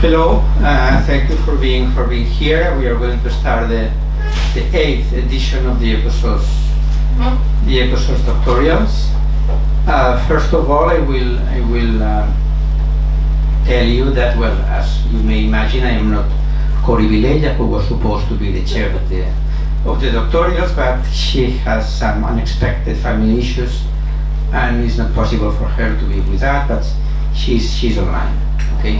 Hello, thank you for being here. We are going to start the 8th edition of the ECO-SOS Doctorials. First of all, I will tell you that, well, as you may imagine, I am not Cori Vilella, who was supposed to be the chair of the doctorials, but she has some unexpected family issues, and it's not possible for her to be with us, but she's online. Okay.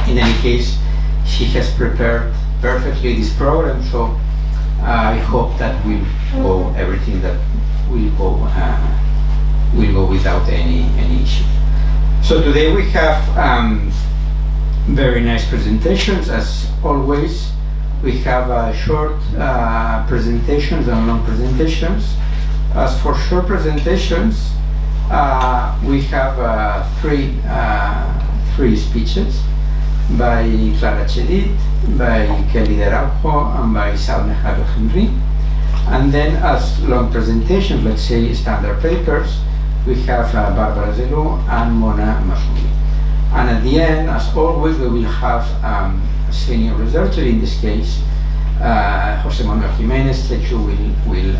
In any case, she has prepared perfectly this program, so I hope that everything that will go without any issue. So today we have very nice presentations, as always. We have short presentations and long presentations. As for short presentations, we have three speeches by Clara Chedid, by Kelly de Araujo, and by Salme Henry. And then as long presentations, let's say standard papers, we have Barbara Zelou and Mona Massouli. And at the end, as always, we will have a senior researcher, in this case, José-Manuel Giménez, who will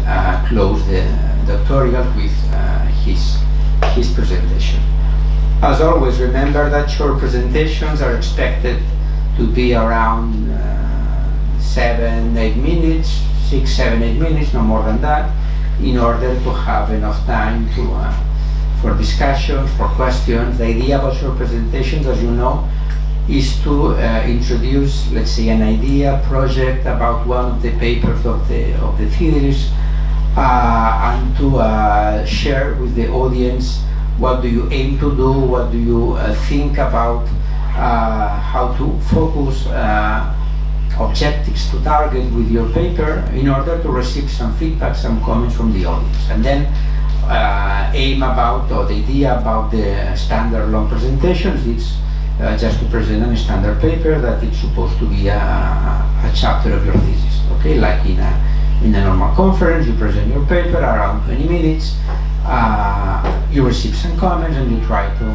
close the doctoral with his presentation. As always, remember that short presentations are expected to be around 7-8 minutes, 6-7-8 minutes, no more than that, in order to have enough time for discussion, for questions. The idea about short presentations, as you know, is to introduce, let's say, an idea, project about one of the papers of the theories, and to share with the audience what do you aim to do, what do you think about how to focus objectives to target with your paper, in order to receive some feedback, some comments from the audience. And then aim about, or the idea about the standard long presentations is just to present a standard paper that it's supposed to be a chapter of your thesis. Okay, like in a normal conference, you present your paper around 20 minutes, you receive some comments, and you try to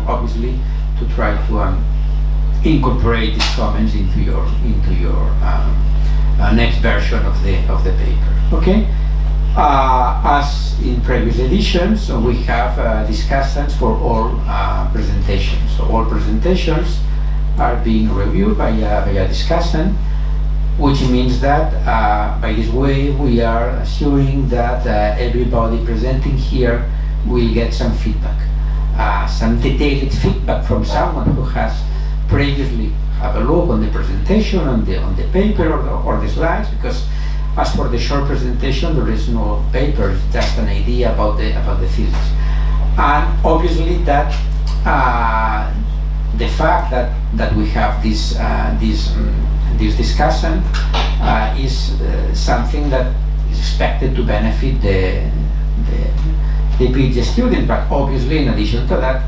incorporate these comments into your next version of the paper. Okay. As in previous editions, we have discussants for all presentations. So all presentations are being reviewed by a discussant, which means that by this way we are assuring that everybody presenting here will get some feedback, some detailed feedback from someone who has previously have a look on the presentation, on the paper or the slides, because as for the short presentation, there is no paper, it's just an idea about the thesis. And obviously that the fact that we have this discussion is something that is expected to benefit the PhD student, but obviously in addition to that,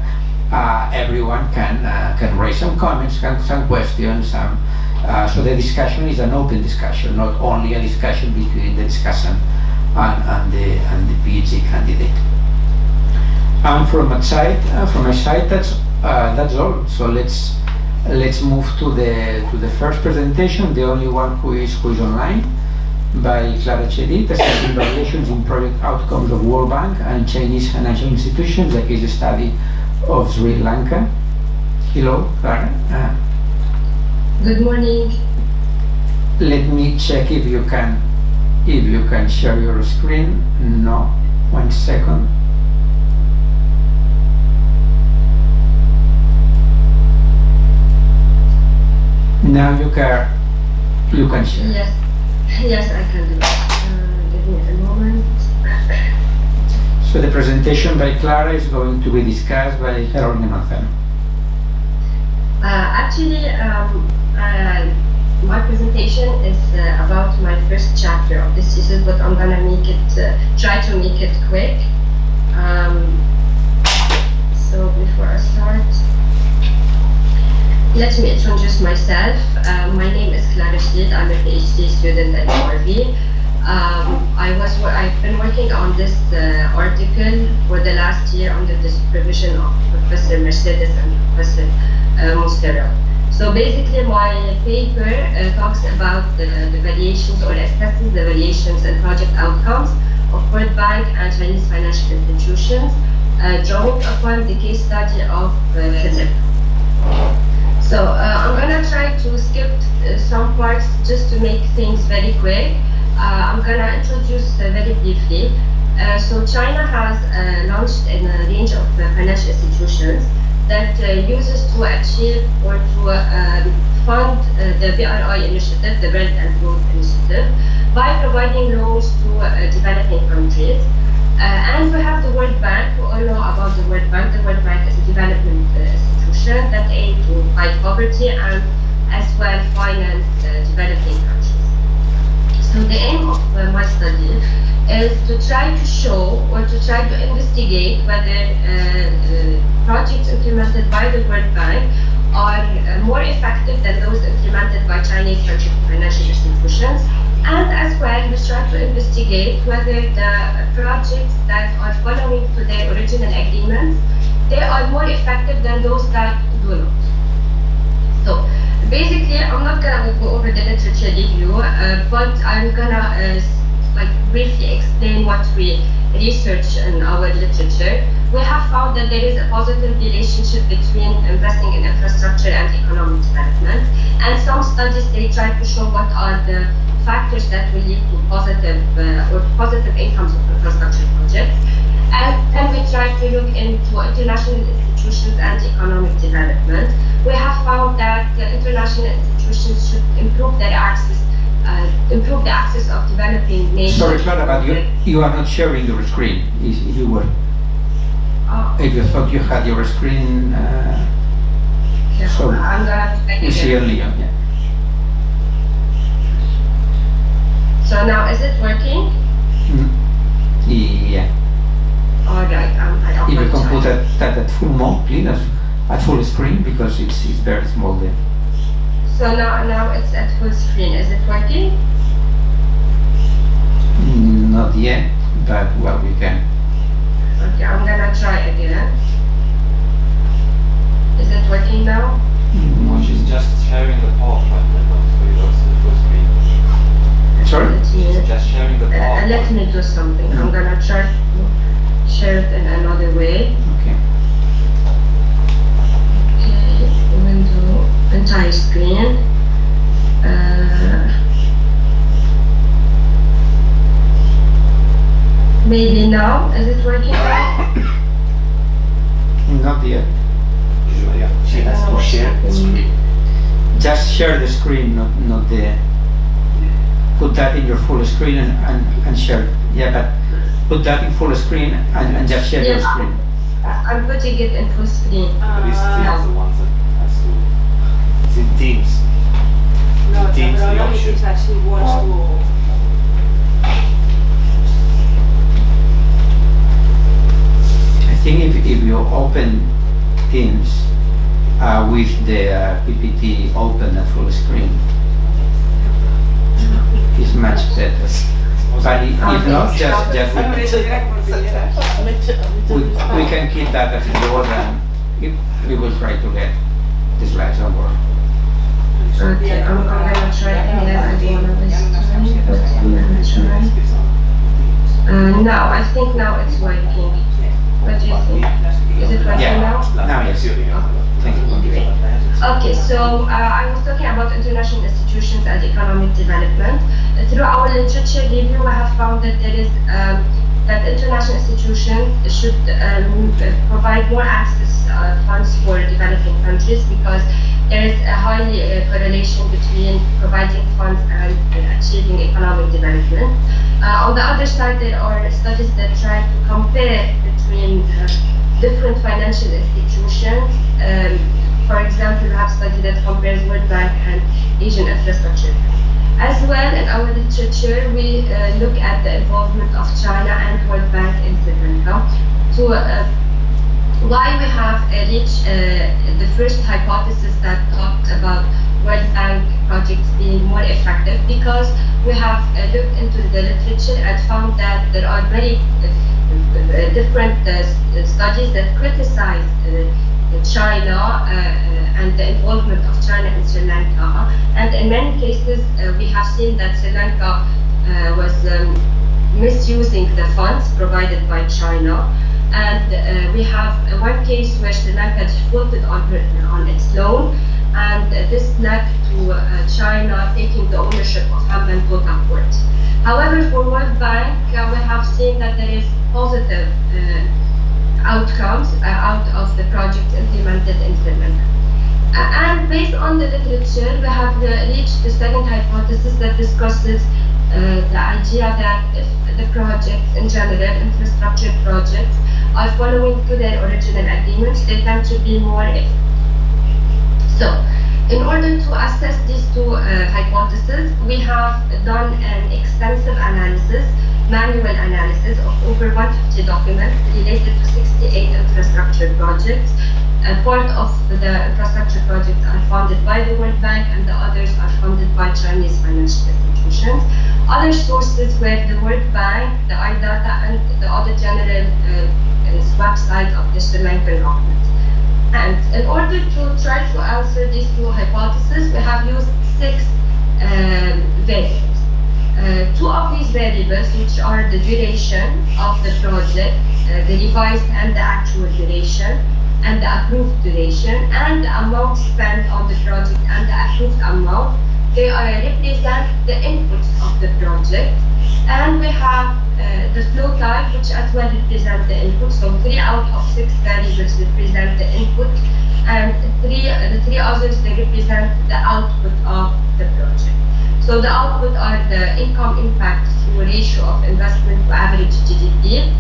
everyone can raise some comments, some questions, so the discussion is an open discussion, not only a discussion between the discussant and the PhD candidate. And from my side, that's all. So let's move to the first presentation, the only one who is online, by Clara Chedid, Assessing Variations in Project Outcomes of World Bank and Chinese Financial Institutions, a case study of Sri Lanka. Hello, Clara. Good morning. Let me check if you can share your screen. No, 1 second. Now you can share. Yes, I can do it. Give me a moment. So the presentation by Clara is going to be discussed by Carolina Manzano. Actually, my presentation is about my first chapter of this thesis, but I'm gonna try to make it quick. So before I start, let me introduce myself. My name is Clara Chedid. I'm a PhD student at URV. I've been working on this article for the last year under the supervision of Professor Mercedes and Professor Mustera. So basically my paper talks about the variations or assesses the variations and project outcomes of World Bank and Chinese financial institutions, drawing upon the case study of Philip. So I'm gonna try to skip some parts just to make things very quick. I'm gonna introduce very briefly. So China has launched a range of financial institutions that uses to achieve or to fund the BRI initiative, the Belt and Road Initiative, by providing loans to developing countries. And we have the World Bank. We all know about the World Bank. The World Bank is a development institution that aims to fight poverty and as well finance developing countries. So the aim of my study is to try to show or to try to investigate whether projects implemented by the World Bank are more effective than those implemented by Chinese financial institutions. And as well, we try to investigate whether the projects that are following to their original agreements, they are more effective than those that do not. So basically, I'm not gonna go over the literature review, but I'm gonna briefly explain what we research in our literature. We have found that there is a positive relationship between investing in infrastructure and economic development. And some studies, they try to show what are the factors that will lead to positive incomes of infrastructure projects. And then we try to look into international institutions and economic development. We have found that international institutions should improve their access, improve the access of developing nations. Sorry, Clara, but you are not sharing your screen. If you were, if you thought you had your screen, so I'm gonna you see only, yeah. So now, is it working? Yeah. All right. If you can put that at full mode, please, at full screen, because it's very small there. So now it's at full screen. Is it working? Not yet, but well, we can. Okay, I'm gonna try again. Is it working now? No, she's just sharing the PowerPoint window, so you don't see the full screen. Sorry? She's just sharing the PowerPoint. Let me do something. I'm gonna try to share it in another way. Okay. Okay, window, entire screen. Maybe now. Is it working now? Not yet. She has to share the screen. Just share the screen, not the. Put that in your full screen and share. Yeah, but put that in full screen and just share your screen. I'm putting it in full screen. But this is the ones that has to. It's in Teams. No, In Teams, the only option. is that she wants to. I think if you open Teams with the PPT open at full screen, it's much better. But if not, just we can keep that as it was, and we will try to get the slides over. Okay, I'm gonna try again. I don't know this time, but I'm gonna try. Now, I think now it's working. What do you think? Is it working now? Now yes. Thank you. Okay, so I was talking about international institutions and economic development. Through our literature review, we have found that there is that international institutions should provide more access funds for developing countries because there is a high correlation between providing funds and achieving economic development. On the other side, there are studies that try to compare between different financial institutions. For example, we have a study that compares World Bank and Asian infrastructure. As well, in our literature, we look at the involvement of China and World Bank in Sri Lanka to why we have reached the first hypothesis that talked about World Bank projects being more effective, because we have looked into the literature and found that there are many different studies that criticize China and the involvement of China in Sri Lanka. And in many cases, we have seen that Sri Lanka was misusing the funds provided by China. And we have one case where Sri Lanka defaulted on its loan, and this led to China taking the ownership of Hambantota port. However, for World Bank, we have seen that there is positive outcomes out of the projects implemented in Sri Lanka. And based on the literature, we have reached the second hypothesis that discusses the idea that if the projects in general, infrastructure projects, are following to their original agreements, they tend to be more effective. So, in order to assess these two hypotheses, we have done an extensive analysis, manual analysis of over 150 documents related to 68 infrastructure projects. Part of the infrastructure projects are funded by the World Bank and the others are funded by Chinese financial institutions. Other sources were the World Bank, the iData, and the Audit General website of the Sri Lankan government. And in order to try to answer these two hypotheses, we have used 6 variables. 2 of these variables, which are the duration of the project, the revised and the actual duration, and the approved duration, and the amount spent on the project and the approved amount, they represent the inputs of the project. And we have the flow type, which as well represent the input. So 3 out of 6 variables represent the input, and the 3 others, they represent the output of the project. So the output are the income impact through ratio of investment to average GDP,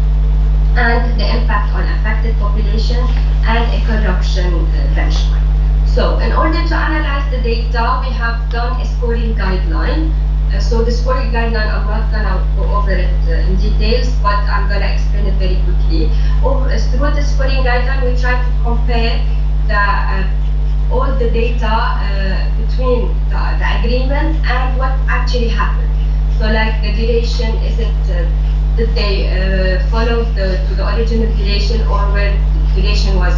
and the impact on affected population, and a corruption benchmark. So in order to analyze the data, we have done a scoring guideline. So the scoring guideline, I'm not going to go over it in details, but I'm going to explain it very quickly. Through the scoring guideline, we try to compare all the data between the agreement and what actually happened. So like the duration, did they follow to the original duration, or where the duration was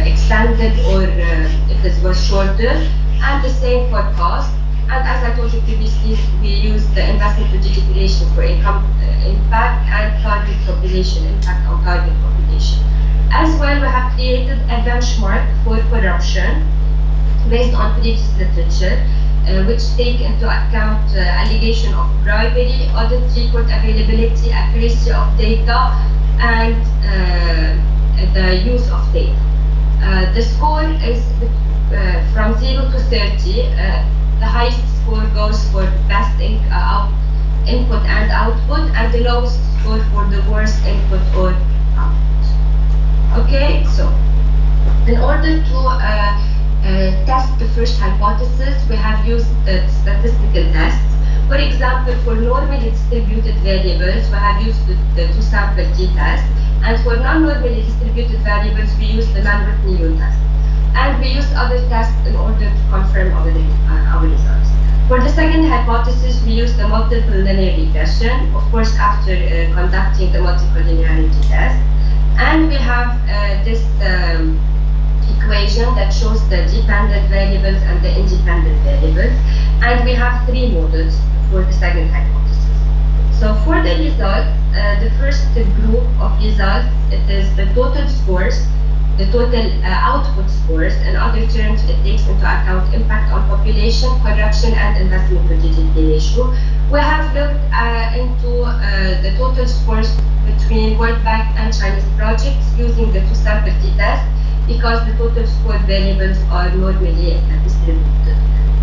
extended, or if it was shorter, and the same for cost. And as I told you previously, we use the investment to GDP ratio for income impact and target population impact on target population. As well, we have created a benchmark for corruption based on previous literature, which take into account allegation of bribery, audit record availability, accuracy of data, and the use of data. The score is from 0 to 30. The highest score goes for best input and output, and the lowest score for the worst input or output. Okay, so in order to test the first hypothesis, we have used the statistical tests. For example, for normally distributed variables, we have used the two-sample t-test, and for non-normally distributed variables, we use the Mann-Whitney test. And we used other tests in order to confirm our results. For the second hypothesis, we used the multiple linear regression, of course, after conducting the multiple linearity test. And we have this equation that shows the dependent variables and the independent variables. And we have 3 models for the second hypothesis. So for the results, the first group of results, it is the total scores, the total output scores. In other terms, it takes into account impact on population, corruption, and investment to GDP ratio. We have looked into the total scores between World Bank and Chinese projects using the two-sample t-test, because the total score variables are normally distributed.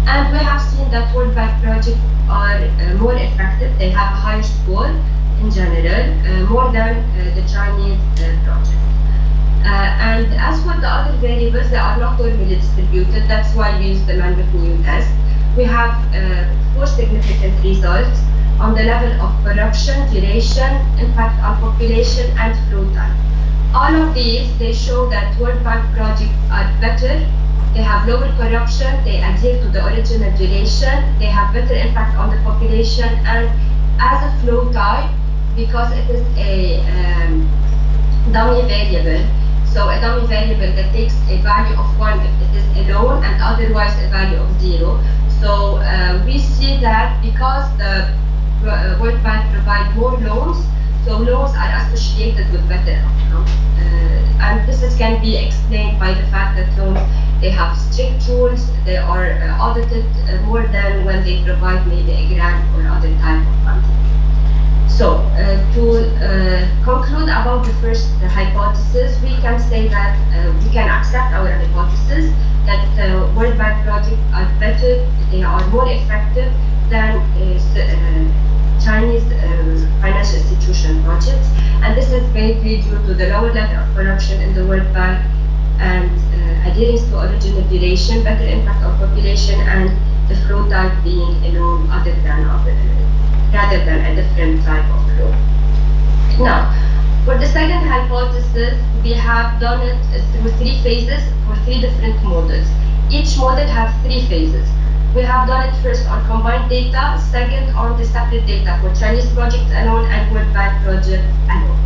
And we have seen that World Bank projects are more effective. They have a higher score in general, more than the Chinese projects. And as for the other variables, they are not normally distributed. That's why we use the Mann-Whitney test. We have 4 significant results on the level of corruption, duration, impact on population, and flow time. All of these, they show that World Bank projects are better. They have lower corruption, they adhere to the original duration, they have better impact on the population, and as a flow type, because it is a dummy variable, So a dummy variable that takes a value of 1 if it is alone and otherwise a value of 0. So we see that because the World Bank provide more loans, so loans are associated with better outcomes. And this can be explained by the fact that loans, they have strict rules, they are audited more than when they provide maybe a grant or other type of funding. So to conclude about the first hypothesis, we can say that we can accept our hypothesis that World Bank projects are better, they are more effective than Chinese financial institution projects, and this is mainly due to the lower level of corruption in the World Bank and adherence to original duration, better impact on population, and the flow type being a loan rather than a different type of loan. Now, for the second hypothesis, we have done it through 3 phases for 3 different models. Each model has 3 phases. We have done it first on combined data, second on the separate data for Chinese projects alone and World Bank projects alone.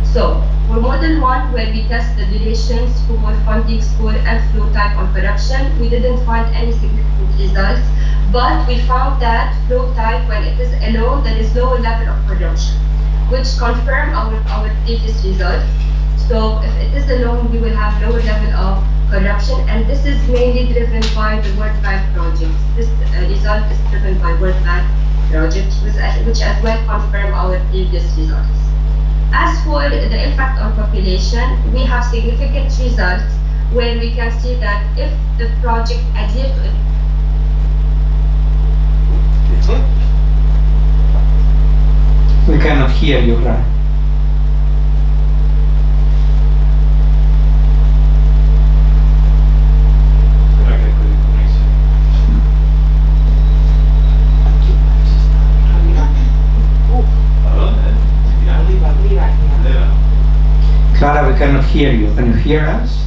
So, for model 1, where we test the duration, score, funding score, and flow type on corruption, we didn't find any significant results, but we found that flow type, when it is alone, there is lower level of corruption, which confirm our previous results. So, if it is alone, we will have lower level of corruption, and this is mainly driven by the World Bank projects. This result is driven by World Bank projects, which as well confirm our previous results. As for the impact on population, we have significant results where we can see that if the project adheres to We cannot hear you, Clara. Okay, con il connexione. Allora, Clara, we cannot hear you. Can you hear us?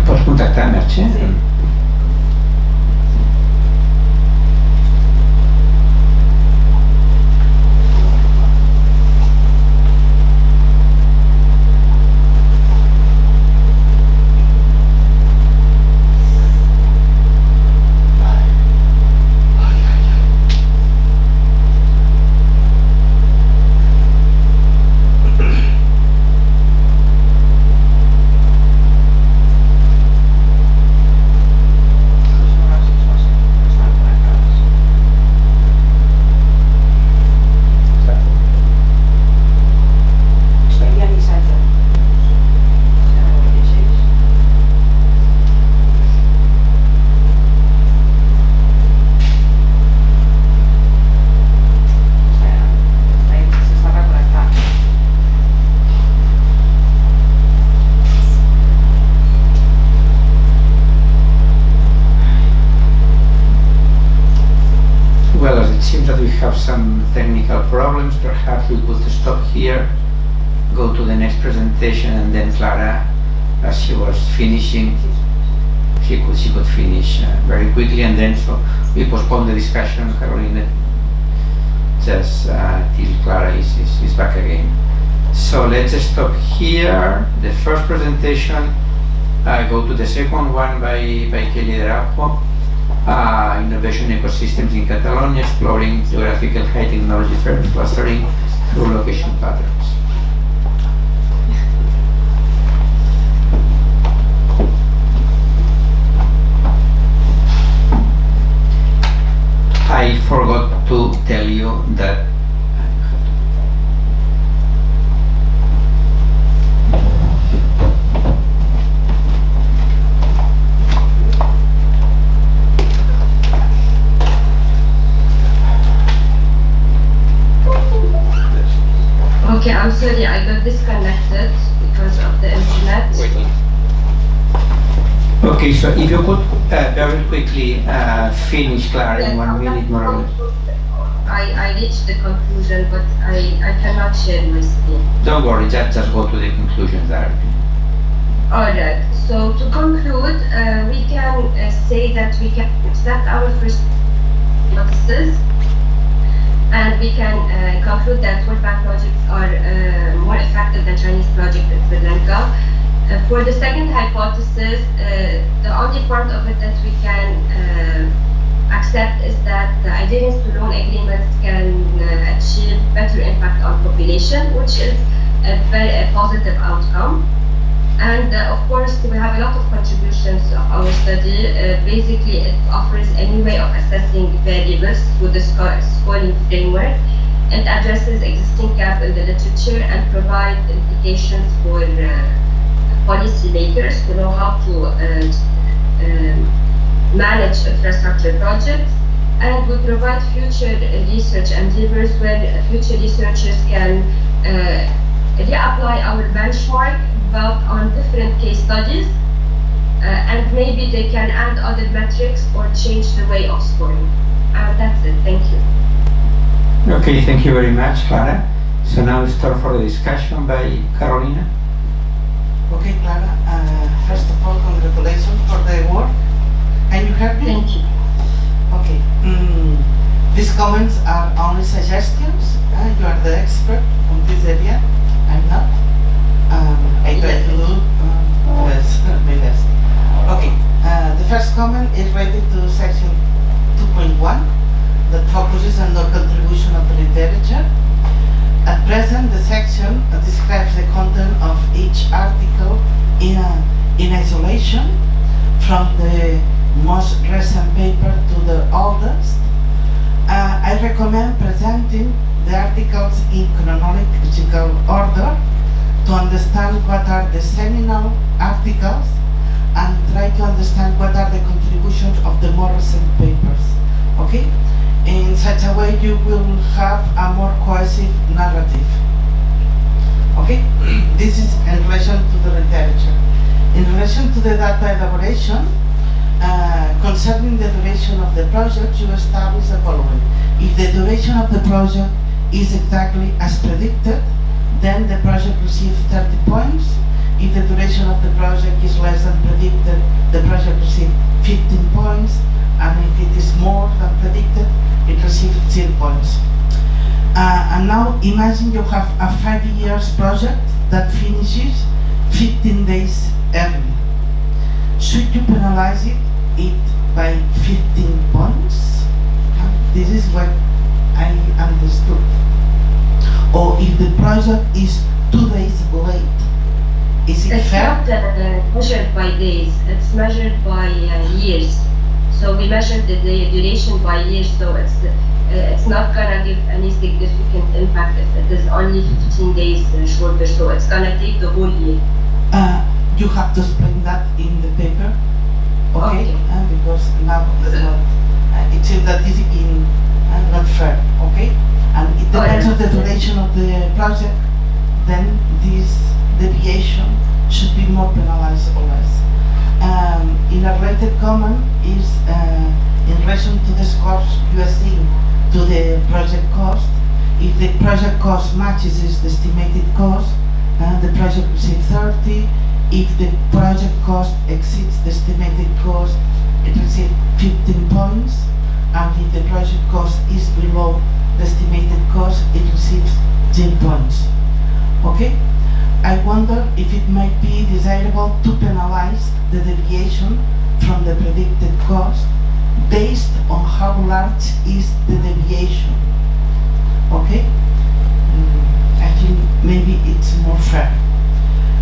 Pots contactar-me? Well, as it seems that we have some technical problems, perhaps we could stop here, go to the next presentation, and then Clara, as she was finishing, she could finish very quickly, and then so we postpone the discussion, Caroline, just till Clara is back again. So let's stop here. The first presentation, go to the second one by Kelly Araujo. Innovation ecosystems in Catalonia, exploring geographical high technology firms clustering through location patterns. I forgot to tell you that Okay, I'm sorry, I got disconnected because of the internet. okay, so if you could very quickly finish, Clara, in 1 minute more or less. I reached the conclusion, but I cannot share my screen. Don't worry, just go to the conclusions directly. Alright, so to conclude, we can say that we can accept our first hypothesis, and we can conclude that World Bank projects are more effective than Chinese projects in Sri Lanka. For the second hypothesis, the only part of it that we can accept is that the adherence to loan agreements can achieve better impact on population, which is a very positive outcome. And of course, we have a lot of contributions of our study. Basically, it offers a new way of assessing variables through the scoring framework. It addresses existing gap in the literature and provides implications for policymakers to know how to manage infrastructure projects. And we provide future research endeavors where future researchers can reapply our benchmark but on different case studies, and maybe they can add other metrics or change the way of scoring. That's it. Thank you. Okay, thank you very much, Clara. So now it's time for the discussion by Carolina. Okay, Clara, first of all, congratulations for the work. Can you hear me? Thank you. Okay. These comments are only suggestions. You are the expert on this area. I'm not. I try to do my best. Okay. The first comment is related to section 2.1 that focuses on the contribution of the literature. At present, the section describes the content of each article in isolation, from the most recent paper to the oldest. I recommend presenting the articles in chronological order to understand what are the seminal articles and try to understand what are the contributions of the more recent papers. Okay? In such a way you will have a more cohesive narrative. Okay? This is in relation to the literature. In relation to the data elaboration, concerning the duration of the project, you establish the following. If the duration of the project is exactly as predicted, then the project receives 30 points. If the duration of the project is less than predicted, the project receives 15 points. And if it is more than predicted, it receives 0 points. And now imagine you have a 5 years project that finishes 15 days early. Should you penalize it by 15 points? This is what I understood. Or if the project is 2 days late, is it It's fair? not measured by days, it's measured by years. So we measured the duration by years, so it's not gonna give any significant impact if it is only 15 days shorter, so it's gonna take the whole year. You have to explain that in the paper, okay? Okay. Because now it's not, it seems that is in not fair, okay? And it depends on the duration of the project, then this deviation should be more penalized or less. In a related comment is in relation to the scores you assign to the project cost. If the project cost matches the estimated cost, the project receives 30. If the project cost exceeds the estimated cost, it receives 15 points. And if the project cost is below the estimated cost, it receives 10 points. Okay? I wonder if it might be desirable to penalize the deviation from the predicted cost based on how large is the deviation. Okay? I think maybe it's more fair.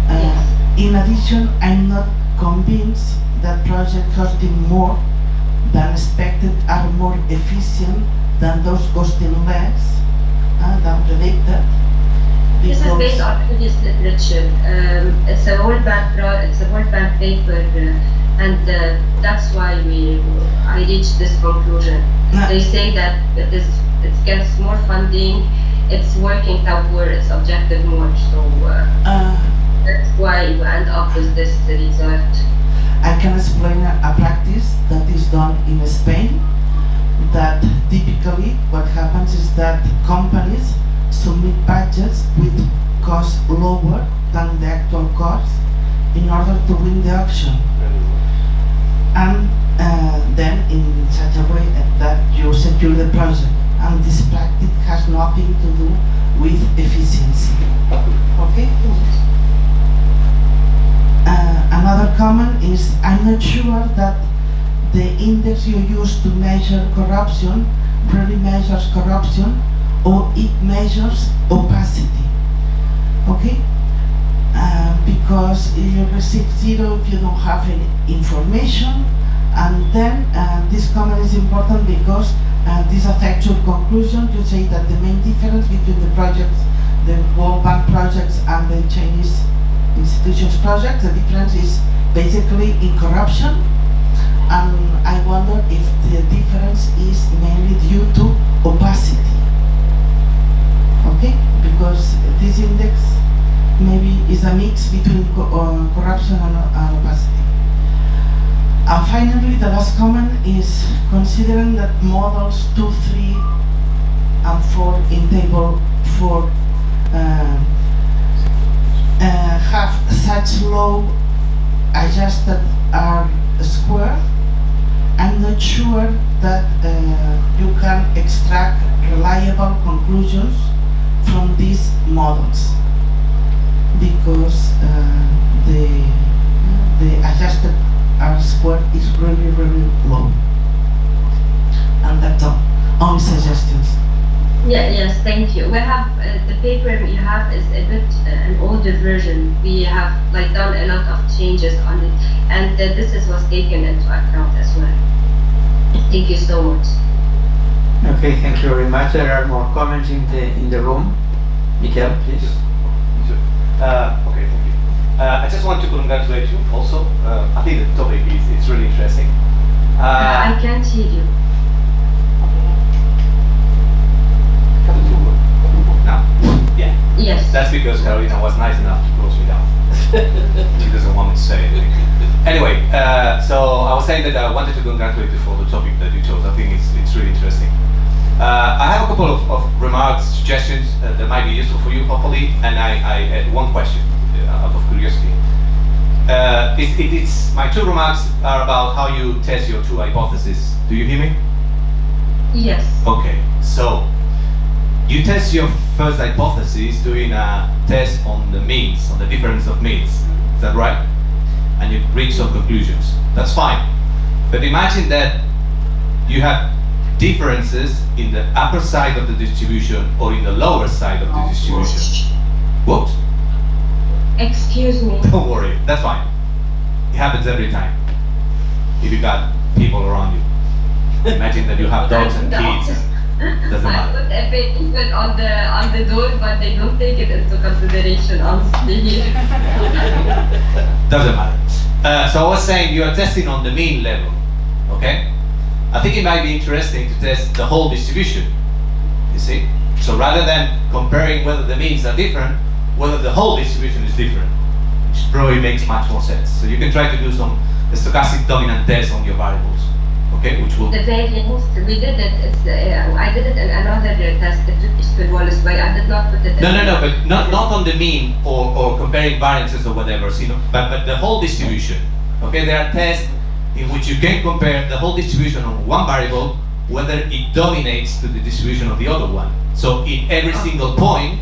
Yes. In addition, I'm not convinced that projects costing more than expected are more efficient than those costing less than predicted. This is based on previous literature. It's a World Bank paper, and that's why I reached this conclusion. They say that it gets more funding, it's working toward its objective more. So that's why we end up with this result. I can explain a practice that is done in Spain. That typically what happens is that companies submit budgets with costs lower than the actual cost in order to win the auction, and then in such a way that you secure the project. And this practice has nothing to do with efficiency. Okay? Another comment is, I'm not sure that the index you use to measure corruption really measures corruption, or it measures opacity. Okay? Because you receive 0 if you don't have any information, and then this comment is important because this affects your conclusion. You say that the main difference between the projects, the World Bank projects and the Chinese institutions projects, the difference is basically in corruption, and I wonder if the difference is mainly due to opacity. Okay? Because this index maybe is a mix between corruption and opacity. And finally, the last comment is, considering that models 2, 3, and 4 in table 4 have such low adjusted R-square, I'm not sure that you can extract reliable conclusions from these models, because the adjusted R-square is really, really low. And that's all. Only suggestions. Yeah, yes, thank you. We have the paper we have is a bit an older version. We have done a lot of changes on it, and this was taken into account as well. Thank you so much. Okay, thank you very much. There are more comments in the room. Michael, please. Okay, thank you. I just want to congratulate you also. I think the topic is really interesting. I can't hear you. Now? Yeah. Yes. That's because Carolina was nice enough to close me down. She doesn't want me to say anything. Anyway, so I was saying that I wanted to congratulate you for the topic that you chose. I think it's really interesting. I have a couple of remarks, suggestions that might be useful for you, hopefully, and I had one question out of curiosity. My two remarks are about how you test your two hypotheses. Do you hear me? Yes. Okay, so you test your first hypothesis doing a test on the means, on the difference of means. Is that right? And you reach some conclusions. That's fine. But imagine that you have differences in the upper side of the distribution or in the lower side of the distribution. Whoops. Excuse me. Don't worry, that's fine. It happens every time. If you got people around you. Imagine that you have dogs and kids. Doesn't I matter. put a paper on the door, but they don't take it into consideration, honestly. Doesn't matter. So I was saying you are testing on the mean level, okay? I think it might be interesting to test the whole distribution, you see? So rather than comparing whether the means are different, whether the whole distribution is different, which probably makes much more sense. So you can try to do some stochastic dominant tests on your variables, okay? Which will... The variance, we did it, I did it in another test, the British Wallace way. I did not put it in. No, but not on the mean or comparing variances or whatever, you know, but the whole distribution, okay? There are tests in which you can compare the whole distribution on one variable, whether it dominates to the distribution of the other one. So in every single point,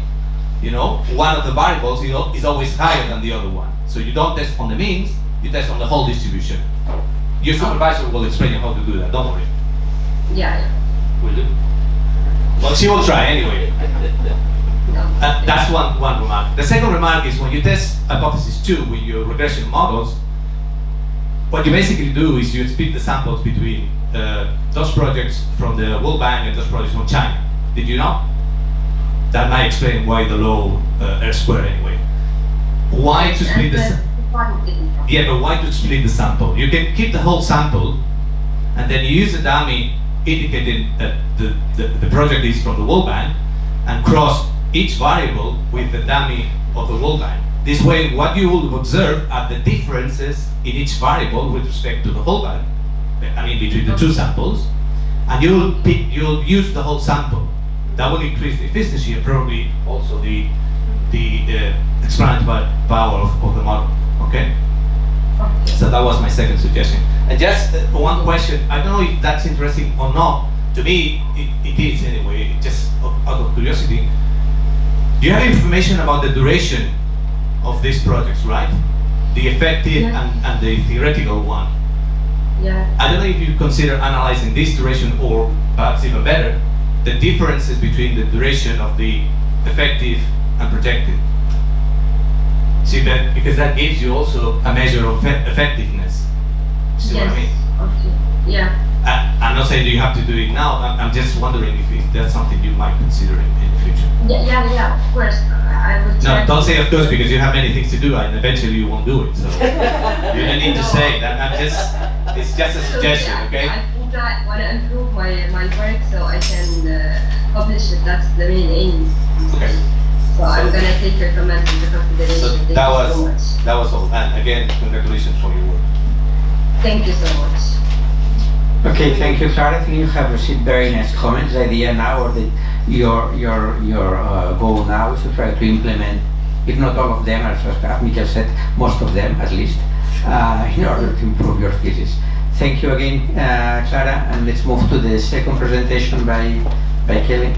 you know, one of the variables is always higher than the other one. So you don't test on the means, you test on the whole distribution. Your supervisor will explain you how to do that, don't worry. Yeah. Will do? Well, she will try anyway. No. That's one remark. The second remark is when you test hypothesis 2 with your regression models, what you basically do is you split the samples between those projects from the World Bank and those projects from China. Did you know? That might explain why the low R-square anyway. Why to split the yeah, but why to split the sample? You can keep the whole sample and then you use a dummy indicating that the project is from the World Bank and cross each variable with the dummy of the World Bank. This way, what you will observe are the differences in each variable with respect to the whole bank, I mean between the two samples, and you'll use the whole sample. That will increase the efficiency and probably also the explanatory power of the model. Okay? Okay. So that was my second suggestion. And just one question, I don't know if that's interesting or not. To me, it is anyway, just out of curiosity. Do you have information about the duration of these projects, right? The effective and the theoretical one. Yeah. I don't know if you consider analyzing this duration, or perhaps even better, the differences between the duration of the effective and projected. See that, because that gives you also a measure of effectiveness. See what I mean? Okay. Yeah. I'm not saying you have to do it now. I'm just wondering if that's something you might consider in the future. Yeah, of course. I will try. No, don't say of course, because you have many things to do and eventually you won't do it. So you don't need to say that. It's just a suggestion, okay? I think I want to improve my work so I can publish it. That's the main aim. Okay. So I'm gonna take your comments into consideration. So Thank that you so was much. that was all. And again, congratulations for your work. Thank you so much. Okay, thank you, Clara. I think you have received very nice comments. The idea now, or your goal now, is to try to implement, if not all of them, as Michael said, most of them at least, in order to improve your thesis. Thank you again, Clara, and let's move to the second presentation by Kelly.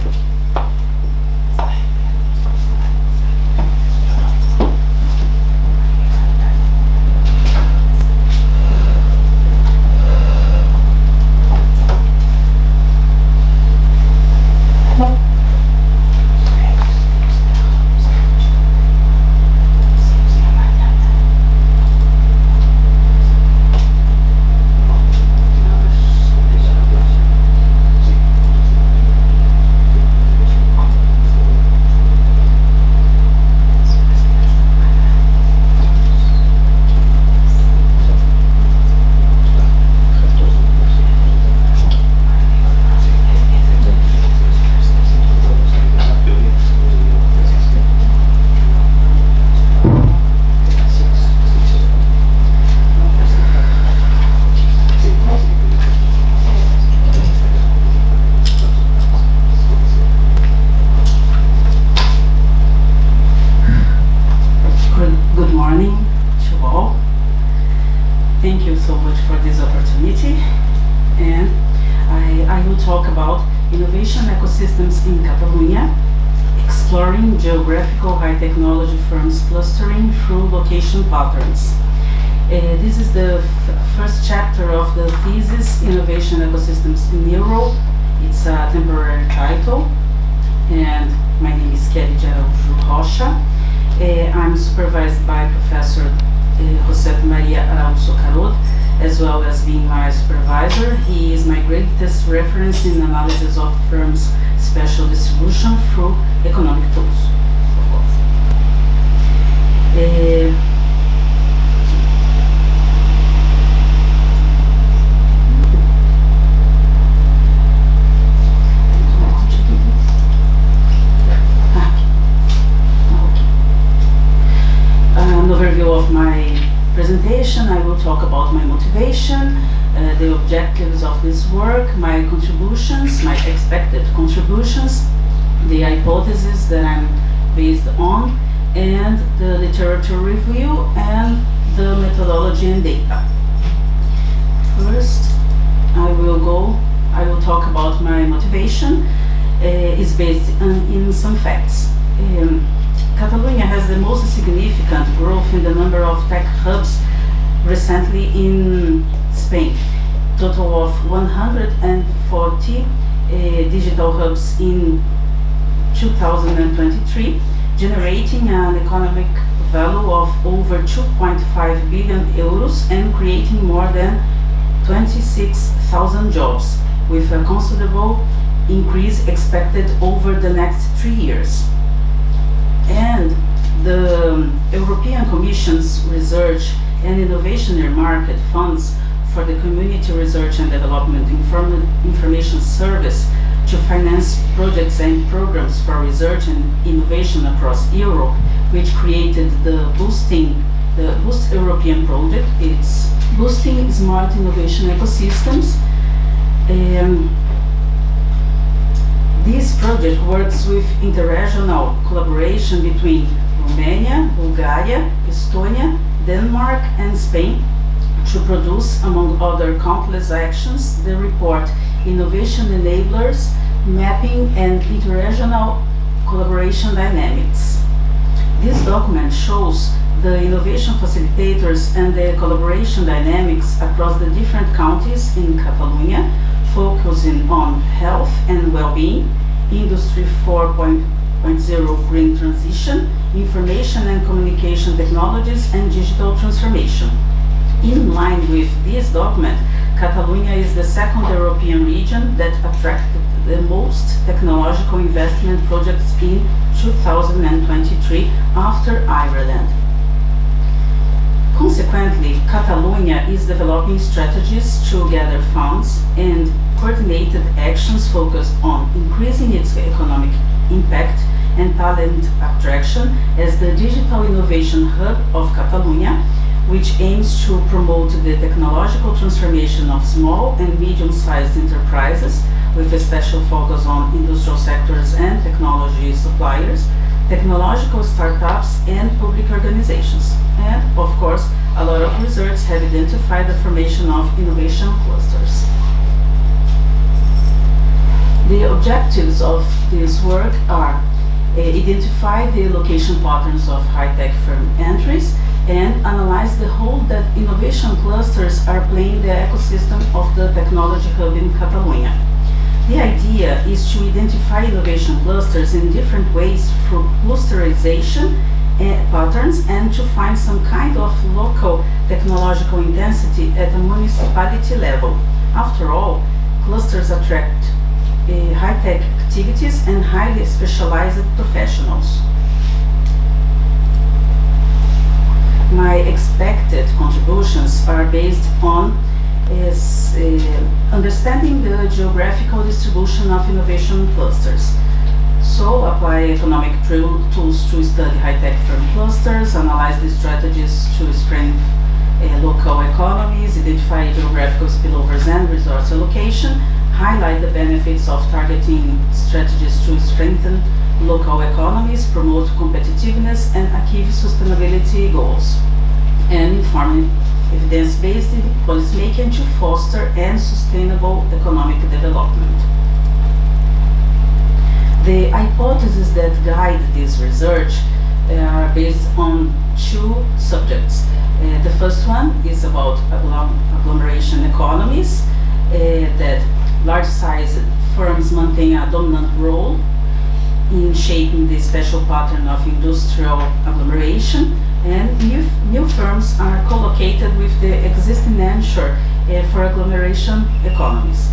Ecosystems in Catalonia, exploring geographical high-technology firms clustering through location patterns. This is the first chapter of the thesis, Innovation Ecosystems in Europe. It's a temporary title, and my name is Kelly Rocha. I'm supervised by Professor José Maria Araújo Carod, as well as being my supervisor. He is my greatest reference in analysis of firms' special distribution through economic tools, of course. An overview of my presentation. I will talk about my motivation, the objectives of this work, my contributions, my expected contributions, the hypotheses that I'm based on, and the literature review and the methodology and data. First, I will talk about my motivation. It's based in some facts. Catalonia has the most significant growth in the number of tech hubs recently in Spain. Total of 140 digital hubs in 2023, generating an economic value of over 2.5 billion euros and creating more than 26,000 jobs, with a considerable increase expected over the next 3 years. And the European Commission's Research and Innovation Market funds for the Community Research and Development Information Service to finance projects and programs for research and innovation across Europe, which created the Boost European project. It's boosting smart innovation ecosystems. This project works with interregional collaboration between Romania, Bulgaria, Estonia, Denmark, and Spain to produce, among other countless actions, the report Innovation Enablers, Mapping and Interregional Collaboration Dynamics. This document shows the innovation facilitators and the collaboration dynamics across the different counties in Catalonia, focusing on health and well-being, Industry 4.0 green transition, information and communication technologies, and digital transformation. In line with this document, Catalonia is the second European region that attracted the most technological investment projects in 2023 after Ireland. Consequently, Catalonia is developing strategies to gather funds and coordinated actions focused on increasing its economic impact and talent attraction as the digital innovation hub of Catalonia, which aims to promote the technological transformation of small and medium-sized enterprises with a special focus on industrial sectors and technology suppliers, technological startups, and public organizations. And, of course, a lot of research have identified the formation of innovation clusters. The objectives of this work are identify the location patterns of high-tech firm entries and analyze the role that innovation clusters are playing in the ecosystem of the technology hub in Catalonia. The idea is to identify innovation clusters in different ways through clusterization patterns and to find some kind of local technological intensity at a municipality level. After all, clusters attract high-tech activities and highly specialized professionals. My expected contributions are based on understanding the geographical distribution of innovation clusters. So, apply economic tools to study high-tech firm clusters, analyze the strategies to strengthen local economies, identify geographical spillovers and resource allocation, highlight the benefits of targeting strategies to strengthen local economies, promote competitiveness, and achieve sustainability goals, and inform evidence-based policymaking to foster and sustainable economic development. The hypotheses that guide this research are based on two subjects. The first one is about agglomeration economies, that large-sized firms maintain a dominant role in shaping the special pattern of industrial agglomeration, and new firms are co-located with the existing anchor for agglomeration economies.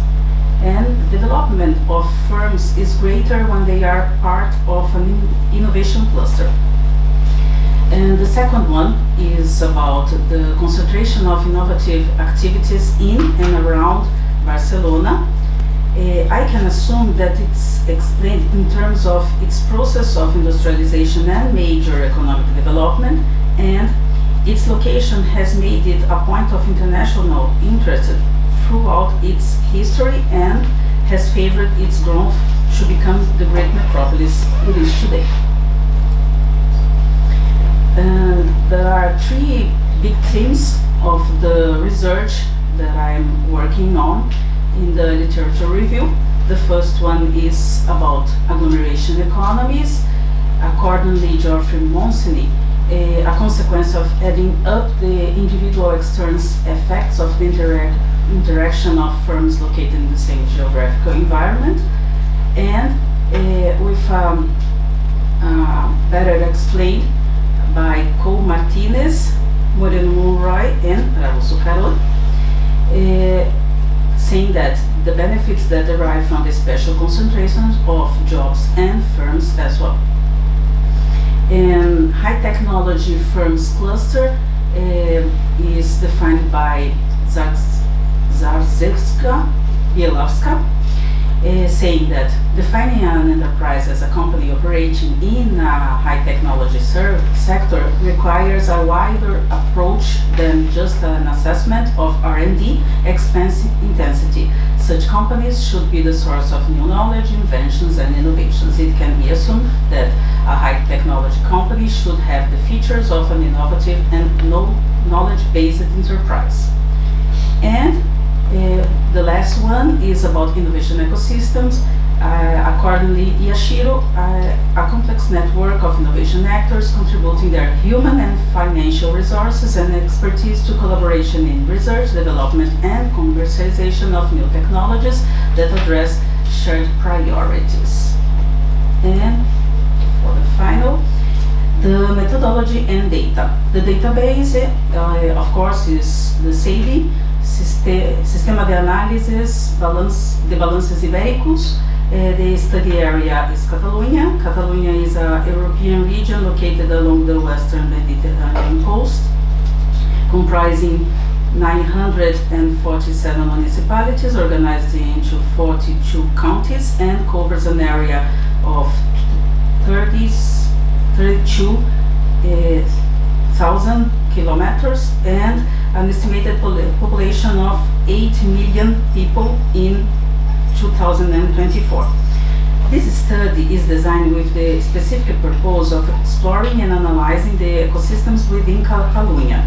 And development of firms is greater when they are part of an innovation cluster. And the second one is about the concentration of innovative activities in and around Barcelona. I can assume that it's explained in terms of its process of industrialization and major economic development, and its location has made it a point of international interest throughout its history and has favored its growth to become the great metropolis it is today. There are three big themes of the research that I'm working on in the literature review. The first one is about agglomeration economies. Accordingly, Geoffrey Monsini, a consequence of adding up the individual external effects of the interaction of firms located in the same geographical environment, and with better explained by Cole Martinez, Moreno Monroy, and Raul Carol, saying that the benefits that derive from the special concentrations of jobs and firms as well. And high technology firms cluster is defined by Zarzewska-Bielawska, saying that defining an enterprise as a company operating in a high technology sector requires a wider approach than just an assessment of R&D expense intensity, Such companies should be the source of new knowledge, inventions, and innovations. It can be assumed that a high technology company should have the features of an innovative and knowledge-based enterprise. And the last one is about innovation ecosystems. Accordingly, Yashiro, a complex network of innovation actors contributing their human and financial resources and expertise to collaboration in research, development, and commercialization of new technologies that address shared priorities. And for the final, the methodology and data. The database, of course, is the SAIDI, Sistema de Análises de Balances Ibéricos. The study area is Catalonia. Catalonia is a European region located along the western Mediterranean coast, comprising 947 municipalities organized into 42 counties and covers an area of 32,000 kilometers and an estimated population of 8 million people in 2024. This study is designed with the specific purpose of exploring and analyzing the ecosystems within Catalonia.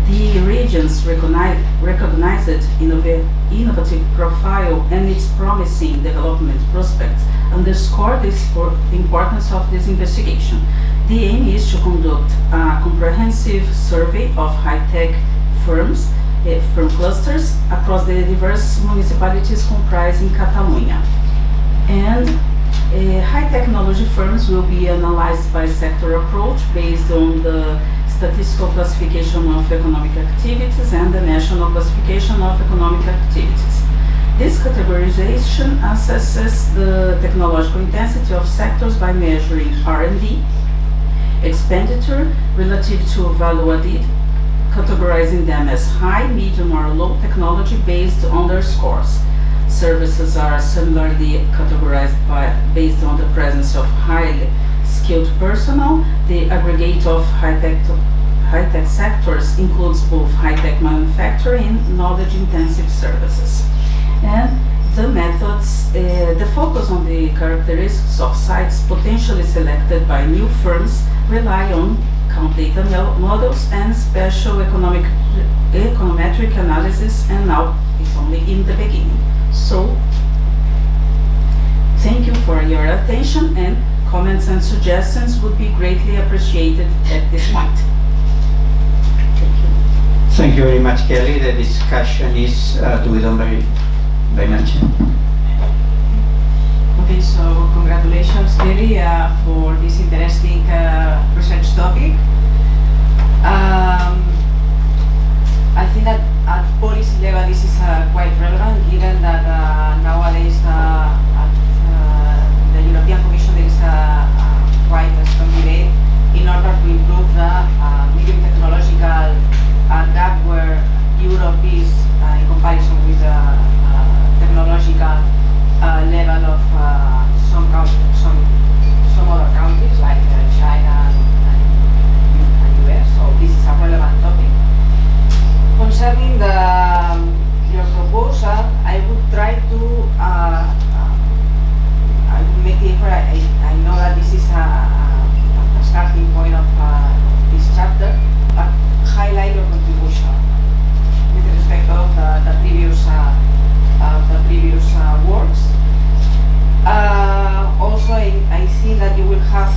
The region's recognized innovative profile and its promising development prospects underscore the importance of this investigation. The aim is to conduct a comprehensive survey of high-tech firms, firm clusters across the diverse municipalities comprising Catalonia. And high technology firms will be analyzed by sector approach based on the statistical classification of economic activities and the national classification of economic activities. This categorization assesses the technological intensity of sectors by measuring R&D expenditure relative to value added, categorizing them as high, medium, or low technology based on their scores. Services are similarly categorized based on the presence of highly skilled personnel. The aggregate of high-tech sectors includes both high-tech manufacturing and knowledge-intensive services. And the methods, the focus on the characteristics of sites potentially selected by new firms rely on count data models and special econometric analysis, and now it's only in the beginning. So, thank you for your attention, and comments and suggestions would be greatly appreciated at this point. Thank you. Thank you very much, Kelly. The discussion is to be done by Manche. Okay, so congratulations, Kelly, for this interesting research topic. I think that at policy level this is quite relevant, given that nowadays at the European Commission there is quite a strong debate in order to improve the medium technological gap where Europe is in comparison with the technological level of some other countries like China and US. So this is a relevant topic. Concerning your proposal, I would try to I will make the effort. I know that this is a starting point of this chapter, but highlight your contribution with respect of the previous works. Also, I think that you will have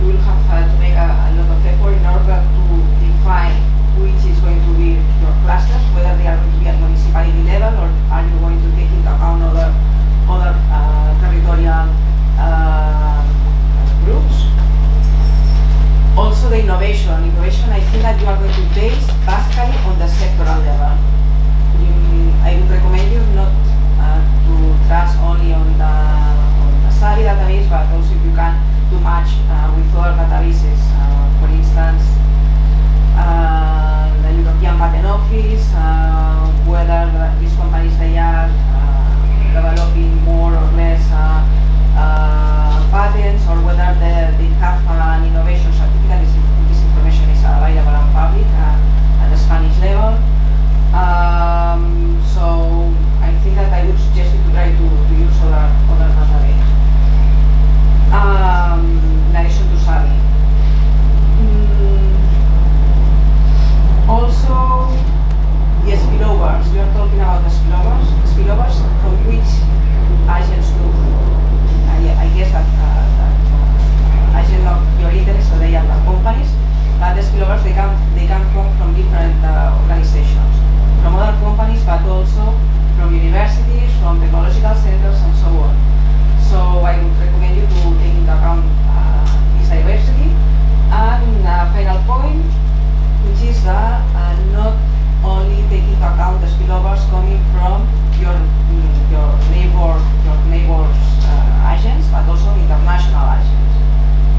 you will have to make a lot of effort in order to define which is going to be your clusters, whether they are going to be at municipality level or are you going to take into account other territorial groups. Also the innovation, I think that you are going to base basically on the sectoral level. I would recommend you not from technological centers and so on. So I would recommend you to take into account this diversity. And final point, which is that not only take into account the spillovers coming from your neighbors' agents, but also international agents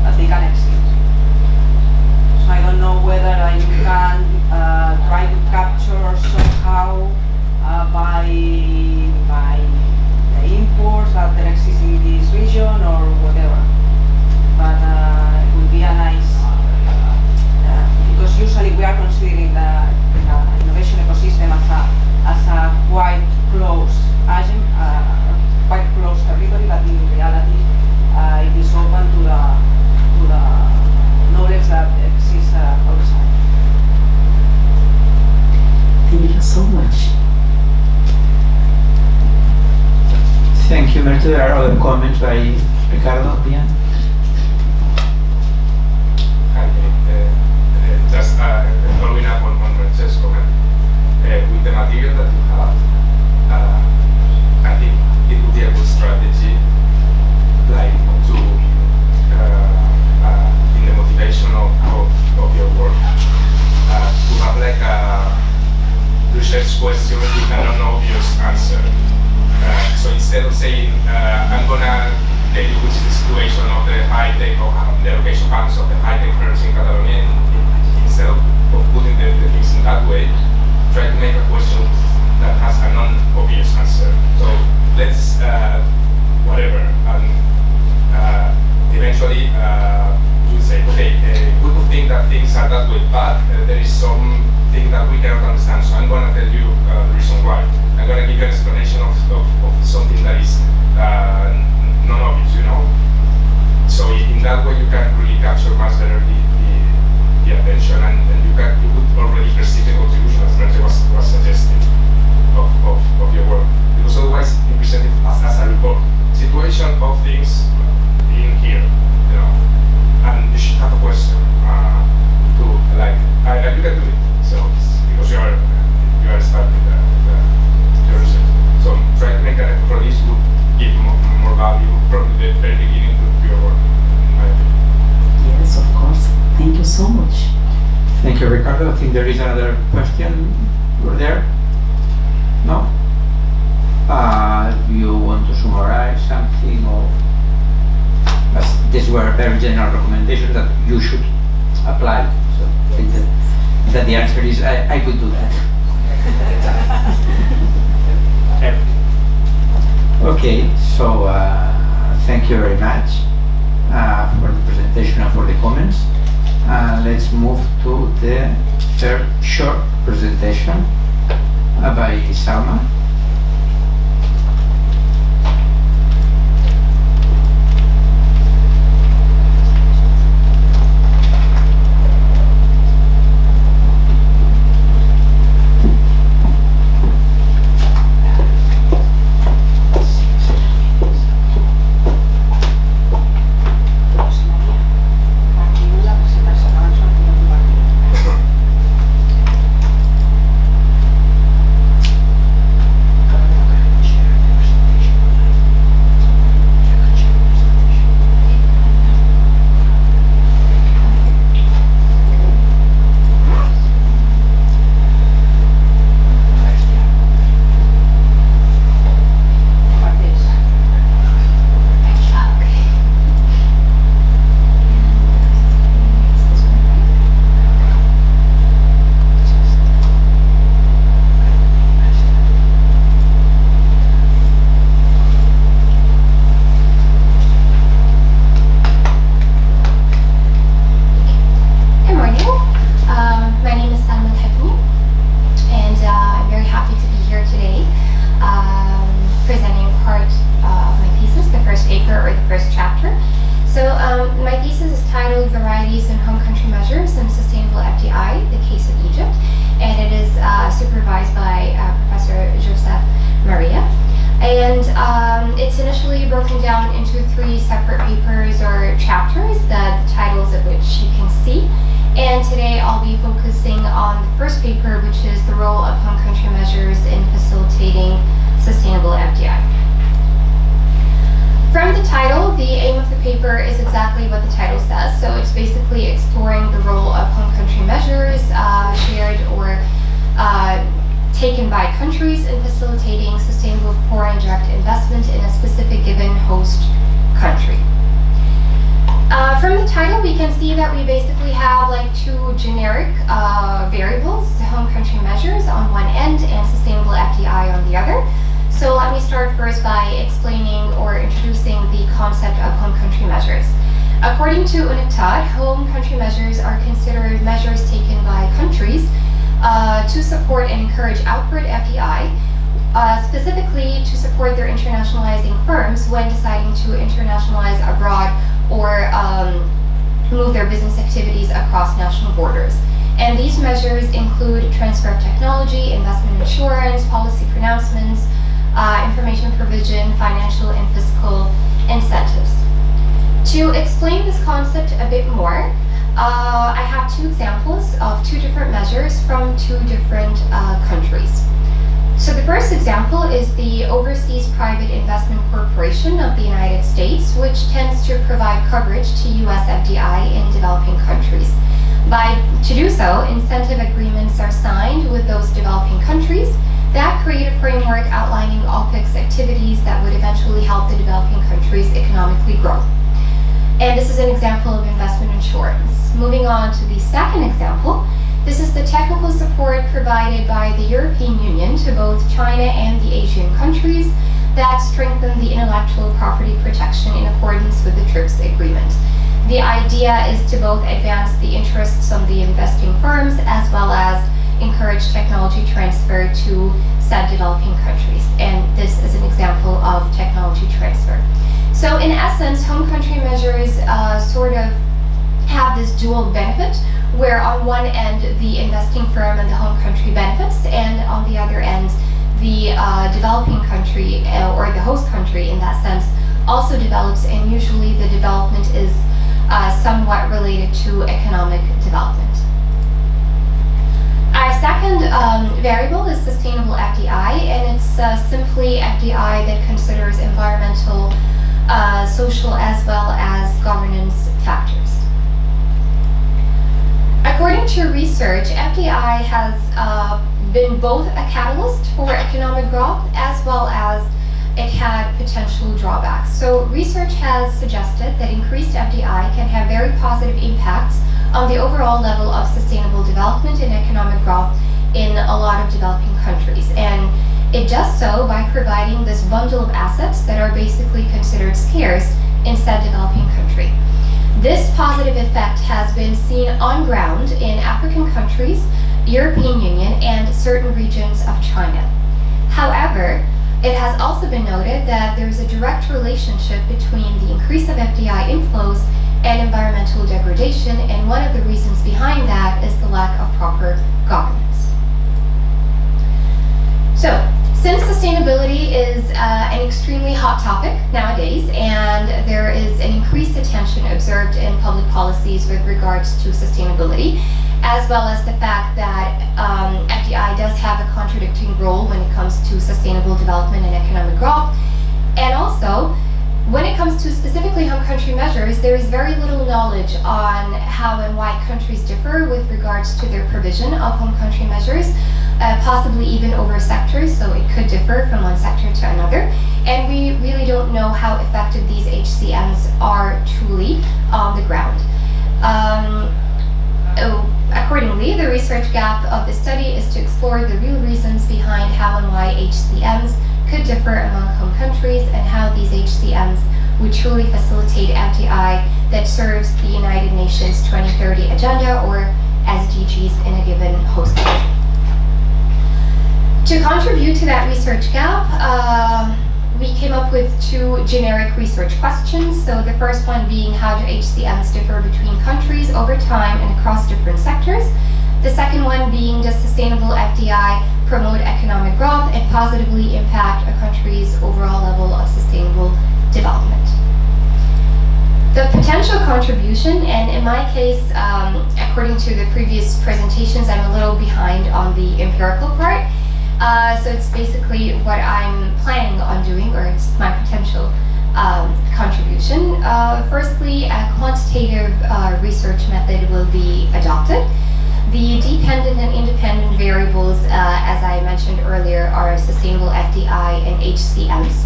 that they can exceed. So I don't know whether you can try to capture somehow by the imports that there exist in this region or whatever. But it would be a nice, because usually we are considering the innovation ecosystem as a quite close agent, quite close territory, but in reality it is open to the knowledge that exists outside. Thank you so much. Thank you, Mertu. There are other comments by Ricardo, Bian? Just following up on Mertu's comment, with the material that you have, I think it would be a good strategy, like to, in the motivation of your work, to have like a research question with an obvious answer. So instead of saying, I'm gonna tell you which is the situation of the high-tech, or the location patterns of the high-tech firms in Catalonia, instead of putting the things in that way, try to make a question that has a non-obvious answer. So let's, whatever, and eventually you say, okay, we could think that things are that way, but there is something that we cannot understand, so I'm going to tell you the reason why. I'm going to give you an explanation of something that is non-obvious, you know? So in that way you can really capture much better the attention, and you would already perceive the contribution, as Merce was suggesting, of your work. Because otherwise you present it as a report. Situation of things in here, you know? And you should have a question to, like, you can do it. So because you are starting your research. So try to make an effort for this would give more value from the very beginning to your work, in my opinion. Yes, of course. Thank you so much. Thank you, Ricardo. I think there is another question over there. No? If you want to summarize something, or these were very general recommendations that you should apply. So I think that the answer is I could do that. Okay, so thank you very much for the presentation and for the comments. Let's move to the third short presentation by Salma. sustainable FDI. From the title, the aim of the paper is exactly what the title says. So it's basically exploring the role of home country measures shared or taken by countries in facilitating sustainable foreign direct investment in a specific given host country. From the title, we can see that we basically have like two generic variables, home country measures on one end and sustainable FDI on the other. So let me start first by explaining or introducing the concept of home country measures. According to UNCTAD, home country measures are considered measures taken by countries to support and encourage outward FDI, specifically to support their internationalizing firms when deciding to internationalize abroad or move their business activities across national borders. And these measures include transfer of technology, investment insurance, policy pronouncements, information provision, financial and fiscal incentives. To explain this concept a bit more, I have two examples of two different measures from two different countries. So the first example is the Overseas Private Investment Corporation of the United States, which tends to provide coverage to US FDI in developing countries. To do so, incentive agreements are signed with those developing countries that create a framework outlining OPEX activities that would eventually help the developing countries economically grow. And this is an example of investment insurance. Moving on to the second example, this is the technical support provided by the European Union to both China and the Asian countries that strengthen the intellectual property protection in accordance with the TRIPS agreement. The idea is to both advance the interests of the investing firms as well as encourage technology transfer to said developing countries. And this is an example of technology transfer. So in essence, home country measures sort of have this dual benefit, where on one end the investing firm and the home country benefits, and on the other end the developing country or the host country in that sense also develops, and usually the development is somewhat related to economic development. Our second variable is sustainable FDI, and it's simply FDI that considers environmental, social, as well as governance factors. According to research, FDI has been both a catalyst for economic growth as well as it had potential drawbacks. So research has suggested that increased FDI can have very positive impacts on the overall level of sustainable development and economic growth in a lot of developing countries. And it does so by providing this bundle of assets that are basically considered scarce in said developing country. This positive effect has been seen on ground in African countries, European Union, and certain regions of China. However, it has also been noted that there is a direct relationship between the increase of FDI inflows and environmental degradation, and one of the reasons behind that is the lack of proper governance. So, since sustainability is an extremely hot topic nowadays, and there is an increased attention observed in public policies with regards to sustainability, as well as the fact that FDI does have a contradicting role when it comes to sustainable development and economic growth, and also when it comes to specifically home country measures, there is very little knowledge on how and why countries differ with regards to their provision of home country measures, possibly even over sectors, so it could differ from one sector to another. And we really don't know how effective these HCMs are truly on the ground. Accordingly, the research gap of the study is to explore the real reasons behind how and why HCMs could differ among home countries, and how these HCMs would truly facilitate FDI that serves the United Nations 2030 agenda or SDGs in a given host country. To contribute to that research gap, we came up with two generic research questions. So the first one being, how do HCMs differ between countries over time and across different sectors? The second one being, does sustainable FDI promote economic growth and positively impact a country's overall level of sustainable development? The potential contribution, and in my case, according to the previous presentations, I'm a little behind on the empirical part. So it's basically what I'm planning on doing, or it's my potential contribution. Firstly, a quantitative research method will be adopted. The dependent and independent variables, as I mentioned earlier, are sustainable FDI and HCMs,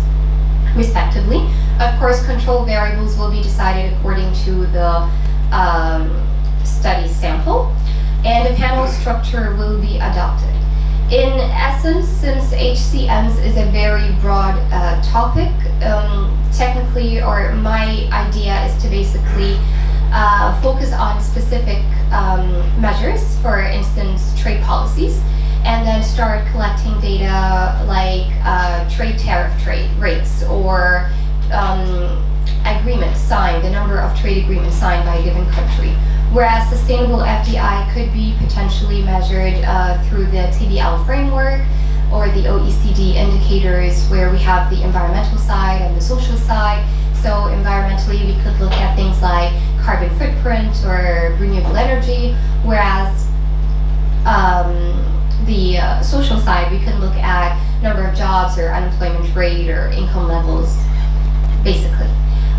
respectively. Of course, control variables will be decided according to the study sample, and a panel structure will be adopted. In essence, since HCMs is a very broad topic, technically, or my idea is to basically focus on specific measures, for instance, trade policies, and then start collecting data like trade tariff rates, or agreements signed, the number of trade agreements signed by a given country. Whereas sustainable FDI could be potentially measured through the TBL framework or the OECD indicators, where we have the environmental side and the social side. So environmentally, we could look at things like carbon footprint or renewable energy, whereas the social side, we can look at number of jobs or unemployment rate or income levels, basically.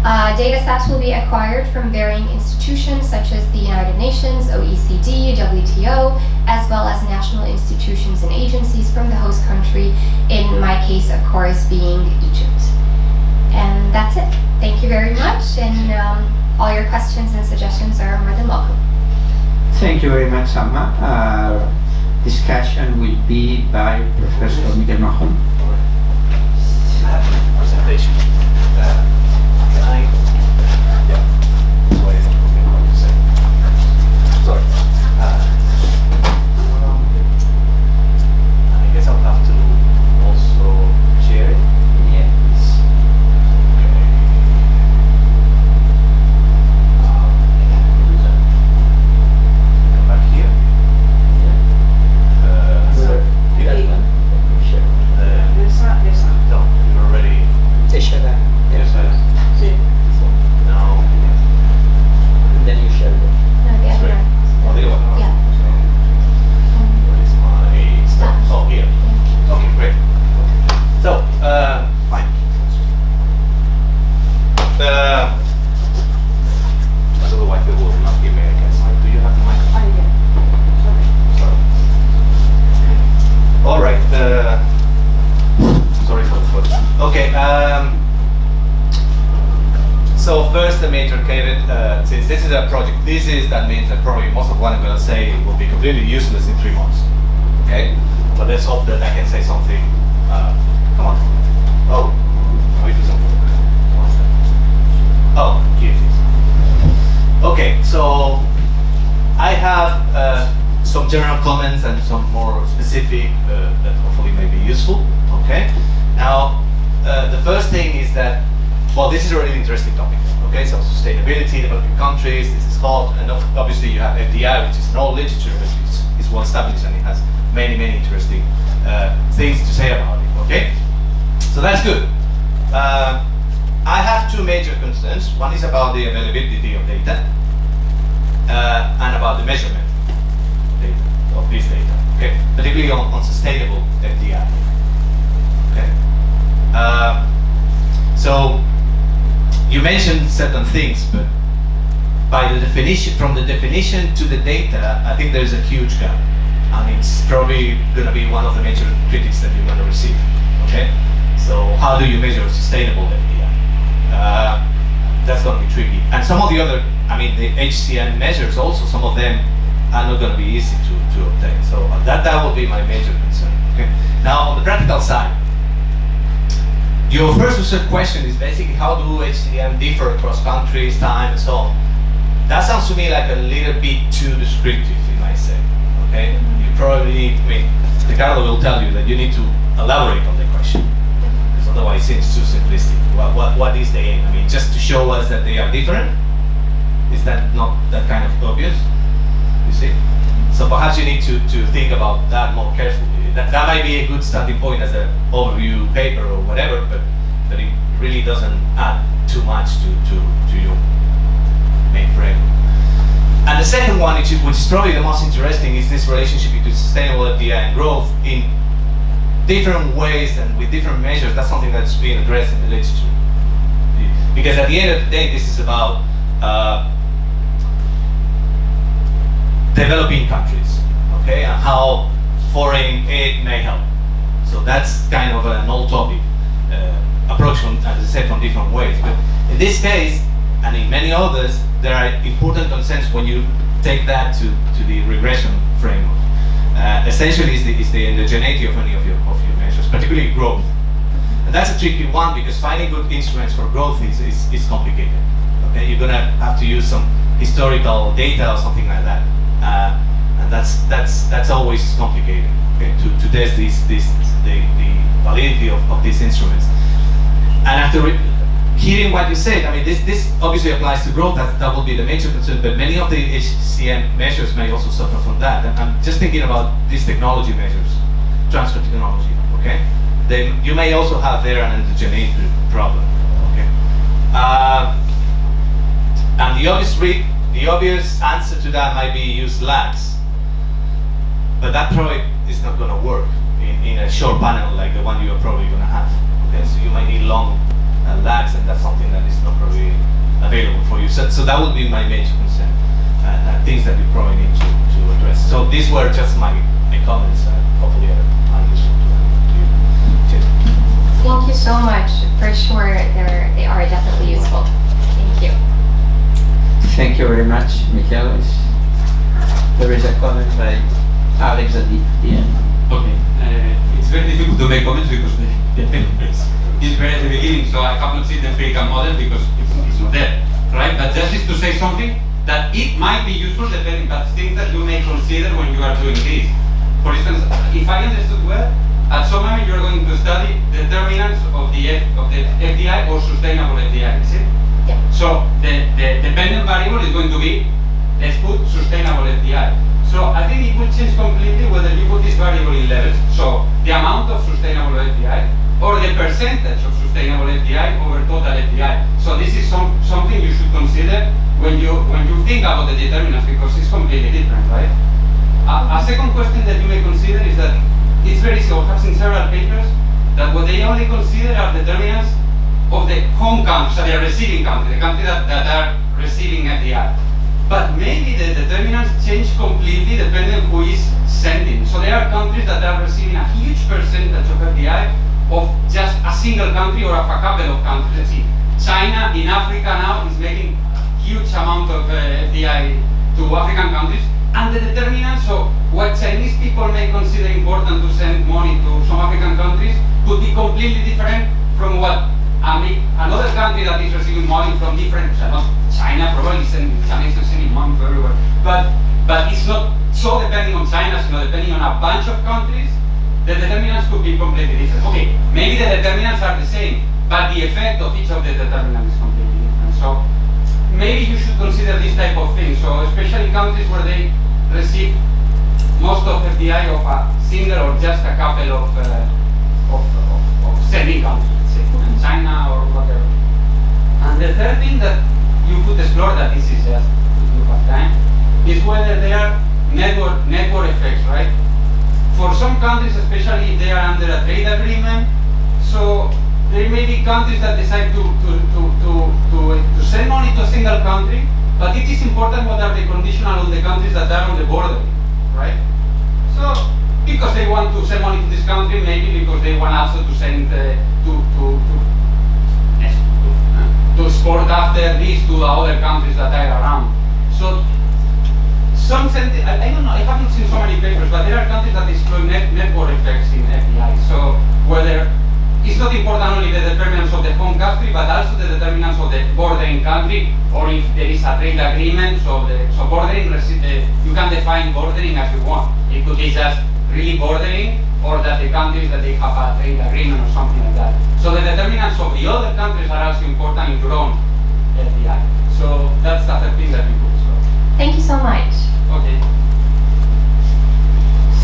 Data sets will be acquired from varying institutions such as the United Nations, OECD, WTO, as well as national institutions and agencies from the host country, in my case, of course, being Egypt. And that's it. Thank you very much, and all your questions and suggestions are more than welcome. Thank you very much, Salma. Discussion will be by Professor Miguel Mahon. Presentation. Can I? Yeah. Sorry, I don't know what to say. Sorry. I guess I'll have to also share it. Yeah, please. Okay. Come back here. You got it done? Sure. No, you're already. Yes, no. Then you share it. No, the other Sorry. one. Oh, the other one. Yeah. What is my stuff? Oh, here. Okay, great. So, fine. Otherwise, they will not give me a guess. Do you have the mic? Sorry. All right. Sorry for the first. Okay. So first, the major caveat, since this is a project thesis, that means that probably most of what I'm going to say will be completely useless in 3 months. Okay? But let's hope that I can say something. Come on. Oh, can we do something? What's that? Oh, here it is. Okay, so I have some general comments and some more specific that hopefully may be useful. Okay? Now, the first thing is that, well, this is a really interesting topic. Okay, so sustainability, developing countries, this is hot, and obviously you have FDI, which is an old literature, but it's well established and it has many, many interesting things to say about it. Okay, so that's good. I have two major concerns. One is about the availability of data, and about the measurement of this data. Okay, particularly on sustainable FDI. Okay, so. You mentioned certain things, but by the definition, from the definition to the data, I think there's a huge gap, and it's probably going to be one of the major critics that you're going to receive. Okay, so how do you measure sustainable FDI? That's going to be tricky, and some of the other, I mean, the HCM measures also, some of them are not going to be easy to obtain. So that will be my major concern. Okay, now on the practical side. Your first research question is basically how do HCM differ across countries, time, and so on. That sounds to me like a little bit too descriptive, you might say. Okay, you probably need. I mean, Ricardo will tell you that you need to elaborate on the question, because otherwise it seems too simplistic. What is the aim? I mean, just to show us that they are different. Is that not that kind of obvious? You see. So perhaps you need to think about that more carefully. That might be a good starting point as an overview paper or whatever, but it really doesn't add too much to your main frame. And the second one, which is probably the most interesting, is this relationship between sustainable FDI and growth in different ways and with different measures, that's something that's being addressed in the literature. Because at the end of the day, this is about developing countries, okay, and how foreign aid may help. So that's kind of an old topic, approach from, as I said, from different ways. But in this case, and in many others, there are important concerns when you take that to the regression framework. Essentially, is the endogeneity of any of your measures, particularly growth. And that's a tricky one because finding good instruments for growth is complicated. Okay, you're gonna have to use some historical data or something like that, and that's always complicated. Okay, to test the validity of these instruments. And after hearing what you said, I mean, this obviously applies to growth. That will be the major concern. But many of the HCM measures may also suffer from that. And I'm just thinking about these technology measures, transfer technology. Okay. You may also have there an endogeneity problem, okay? And the obvious answer to that might be use lags, but that probably is not going to work in a short panel like the one you are probably going to have. Okay, so you might need long lags, and that's something that is not probably available for you. So that would be my major concern, things that you probably need to address. So these were just my comments, hopefully are useful to you. Thank you so much. For sure, they are definitely useful. Thank you. Thank you very much, Michael. There is a comment by Alex at the end. Okay. It's very difficult to make comments because the paper is very at the beginning, so I have not seen the empirical model because it's not there, right? But just is to say something that it might be useful depending, but things that you may consider when you are doing this. For instance, if I understood well, at some moment you are going to study determinants of the FDI or sustainable FDI, is it? Yeah. So the dependent variable is going to be, let's put sustainable FDI. So I think it will change completely whether you put this variable in levels, so the amount of sustainable FDI or the percentage of sustainable FDI over total FDI. So this is something you should consider when you think about the determinants because it's completely different, right? A second question that you may consider is that it's very simple. I've seen several papers that what they only consider are determinants of the home country, so the receiving country, the country that are receiving FDI. But maybe the determinants change completely depending on who is sending. So there are countries that are receiving a huge percentage of FDI of just a single country or of a couple of countries. Let's see, China in Africa now is making huge amount of FDI to African countries. And the determinants of what Chinese people may consider important to send money to some African countries could be completely different from what another country that is receiving money from different, China probably China is sending money to everywhere, but it's not so depending on China, it's not depending on a bunch of countries, the determinants could be completely different. Okay, maybe the determinants are the same, but the effect of each of the determinants is completely different. So maybe you should consider this type of thing. So especially countries where they receive most of FDI of a single or just a couple of sending countries, let's say, China or whatever. And the third thing that you could explore, that this is just if you have time, is whether there are network effects, right? For some countries, especially if they are under a trade agreement, so there may be countries that decide to send money to a single country, but it is important what are the conditional on the countries that are on the border, right? So, because they want to send money to this country, maybe because they want also to send to export after this to the other countries that are around. So, I don't know, I haven't seen so many papers, but there are countries that exploit network effects in FDI. So, whether it's not important only the determinants of the home country, but also the determinants of the bordering country, or if there is a trade agreement. So bordering, you can define bordering as you want. It could be just really bordering, or that the countries that they have a trade agreement or something like that. So the determinants of the other countries are also important in your own FDI. So that's the third thing that we could explore. Thank you so much. Okay.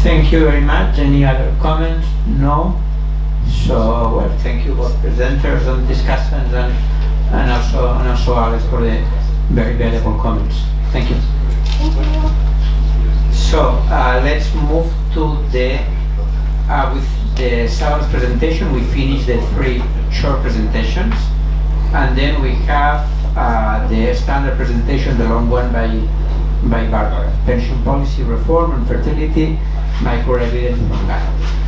Thank you very much. Any other comments? No? So, well, thank you both presenters and discussants and also Alex for the very valuable comments. Thank you. Thank you. So, let's move to the, with the SOS presentation, we finish the 3 short presentations, and then we have the standard presentation, the long one by Barbara, pension policy reform and fertility, micro-evidence from Ghana.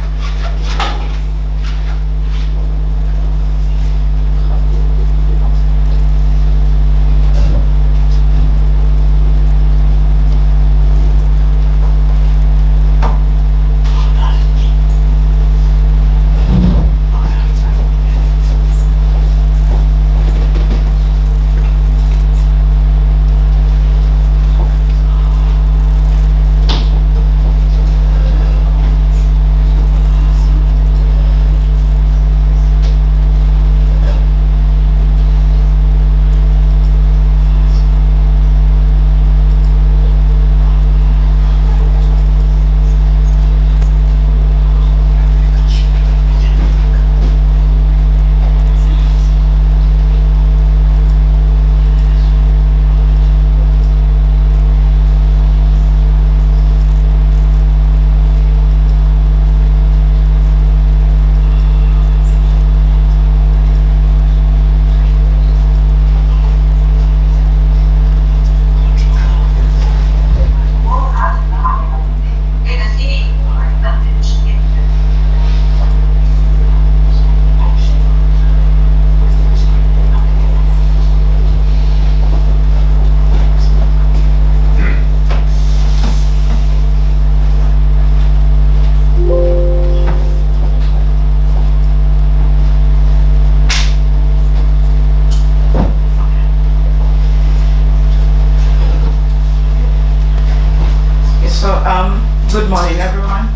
Good morning, everyone,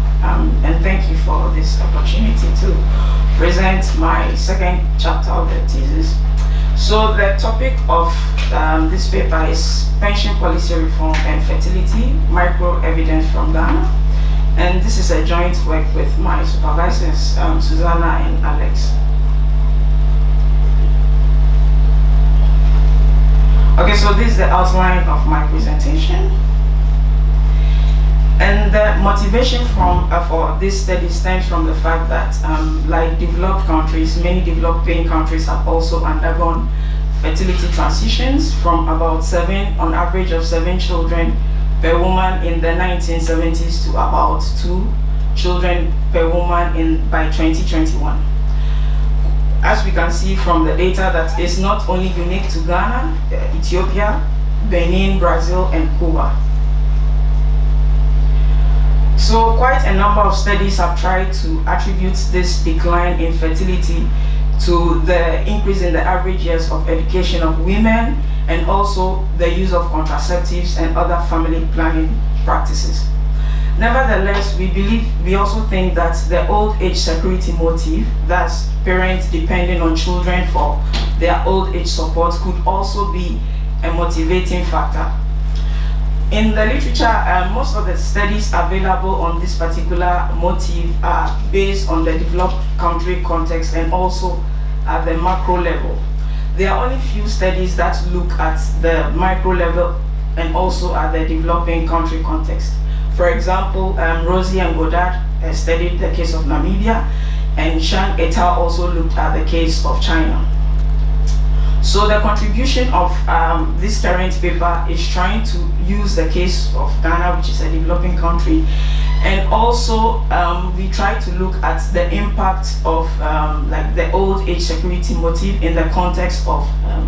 and thank you for this opportunity to present my second chapter of the thesis. So the topic of this paper is pension policy reform and fertility, micro evidence from Ghana, and this is a joint work with my supervisors, Susanna and Alex. Okay, so this is the outline of my presentation. And the motivation for this study stems from the fact that, like developed countries, many developing countries have also undergone fertility transitions from about on average of 7 children per woman in the 1970s to about 2 children per woman by 2021. As we can see from the data, that is not only unique to Ghana, Ethiopia, Benin, Brazil, and Cuba. So quite a number of studies have tried to attribute this decline in fertility to the increase in the average years of education of women and also the use of contraceptives and other family planning practices. Nevertheless, we also think that the old age security motive, that's parents depending on children for their old age support, could also be a motivating factor. In the literature, most of the studies available on this particular motive are based on the developed country context and also at the macro level. There are only few studies that look at the micro level and also at the developing country context. For example, Rosie and Goddard studied the case of Namibia, and Shang et al. Also looked at the case of China. So the contribution of this current paper is trying to use the case of Ghana, which is a developing country, and also we try to look at the impact of like the old age security motive in the context of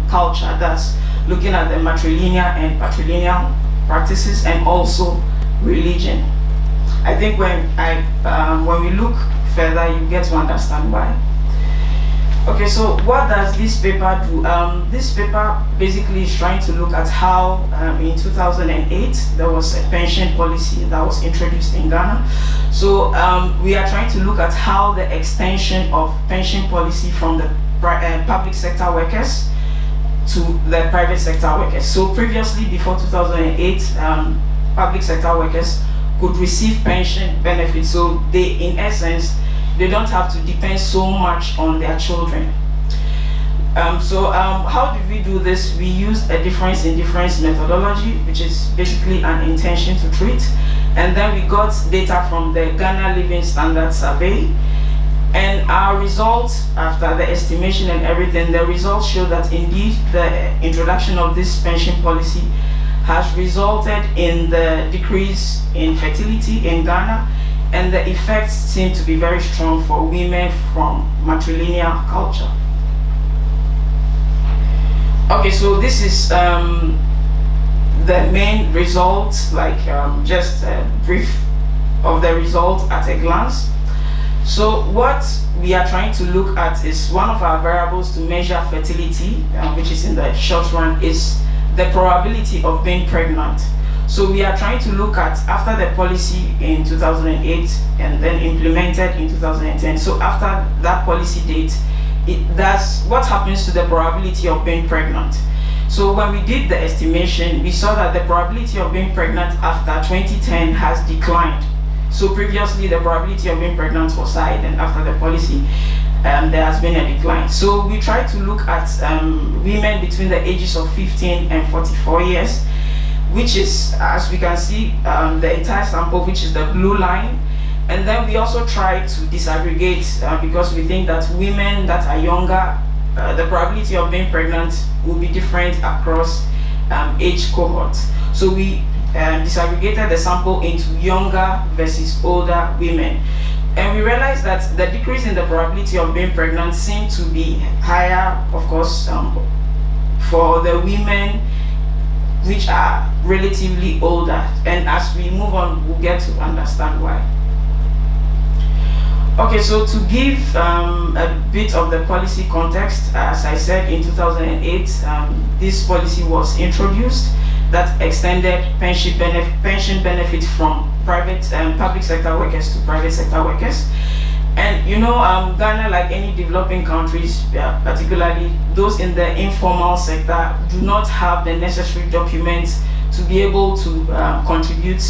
culture, that's looking at the matrilineal and patrilineal practices and also religion. I think when we look further, you get to understand why. Okay, so what does this paper do? This paper basically is trying to look at how in 2008 there was a pension policy that was introduced in Ghana. So we are trying to look at how the extension of pension policy from the public sector workers to the private sector workers. So previously, before 2008, public sector workers could receive pension benefits. So they, in essence, they don't have to depend so much on their children. How did we do this? We used a difference in difference methodology, which is basically an intention to treat. And then we got data from the Ghana Living Standard Survey. And our results, after the estimation and everything, the results show that indeed the introduction of this pension policy has resulted in the decrease in fertility in Ghana, and the effects seem to be very strong for women from matrilineal culture. Okay, so this is the main results, like just a brief of the result at a glance. So what we are trying to look at is one of our variables to measure fertility, which is in the short run, is the probability of being pregnant. So we are trying to look at after the policy in 2008 and then implemented in 2010. So after that policy date, that's what happens to the probability of being pregnant. So when we did the estimation, we saw that the probability of being pregnant after 2010 has declined. So previously the probability of being pregnant was high, and after the policy there has been a decline. So we tried to look at women between the ages of 15 and 44 years, which is, as we can see, the entire sample, which is the blue line. And then we also try to disaggregate because we think that women that are younger, the probability of being pregnant will be different across age cohorts. So we disaggregated the sample into younger versus older women. And we realized that the decrease in the probability of being pregnant seemed to be higher, of course, for the women which are relatively older. And as we move on, we'll get to understand why. Okay, so to give a bit of the policy context, as I said, in 2008, this policy was introduced that extended pension benefits from public sector workers to private sector workers. And you know, Ghana, like any developing countries, particularly those in the informal sector, do not have the necessary documents to be able to contribute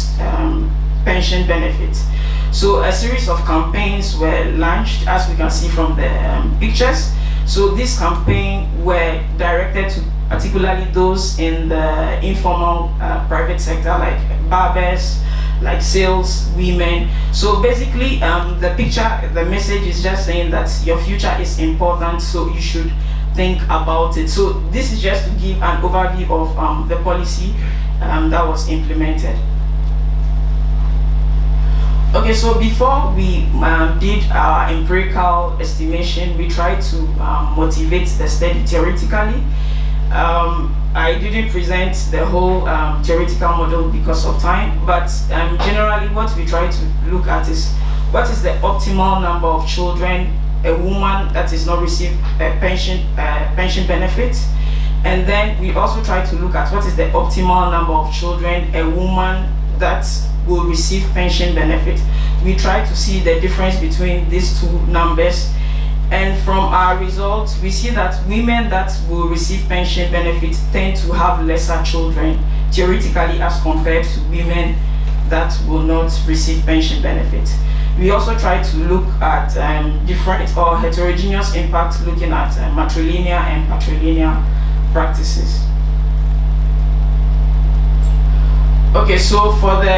pension benefits. So a series of campaigns were launched, as we can see from the pictures. So this campaign were directed to particularly those in the informal private sector, like barbers, like sales women. So basically the message is just saying that your future is important, so you should think about it. So this is just to give an overview of the policy that was implemented. Okay, so before we did our empirical estimation, we tried to motivate the study theoretically. I didn't present the whole theoretical model because of time, but generally what we try to look at is what is the optimal number of children a woman that is not receiving a pension benefit, and then we also try to look at what is the optimal number of children a woman that will receive pension benefit. We try to see the difference between these two numbers, and from our results we see that women that will receive pension benefit tend to have lesser children theoretically as compared to women that will not receive pension benefit. We also try to look at different or heterogeneous impacts, looking at matrilineal and patrilineal practices. Okay, so for the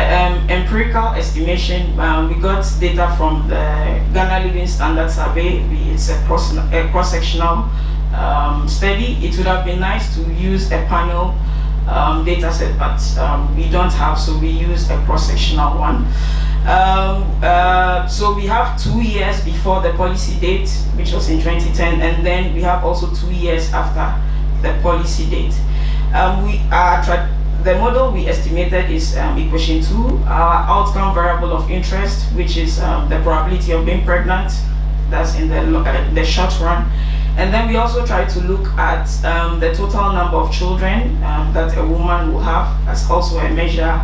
empirical estimation, we got data from the Ghana Living Standard Survey. It's a cross-sectional study. It would have been nice to use a panel data set, but we don't have, so we used a cross-sectional one. So we have 2 years before the policy date, which was in 2010, and then we have also 2 years after the policy date. The model we estimated is equation 2, our outcome variable of interest, which is the probability of being pregnant, that's in the short run. And then we also try to look at the total number of children that a woman will have as also a measure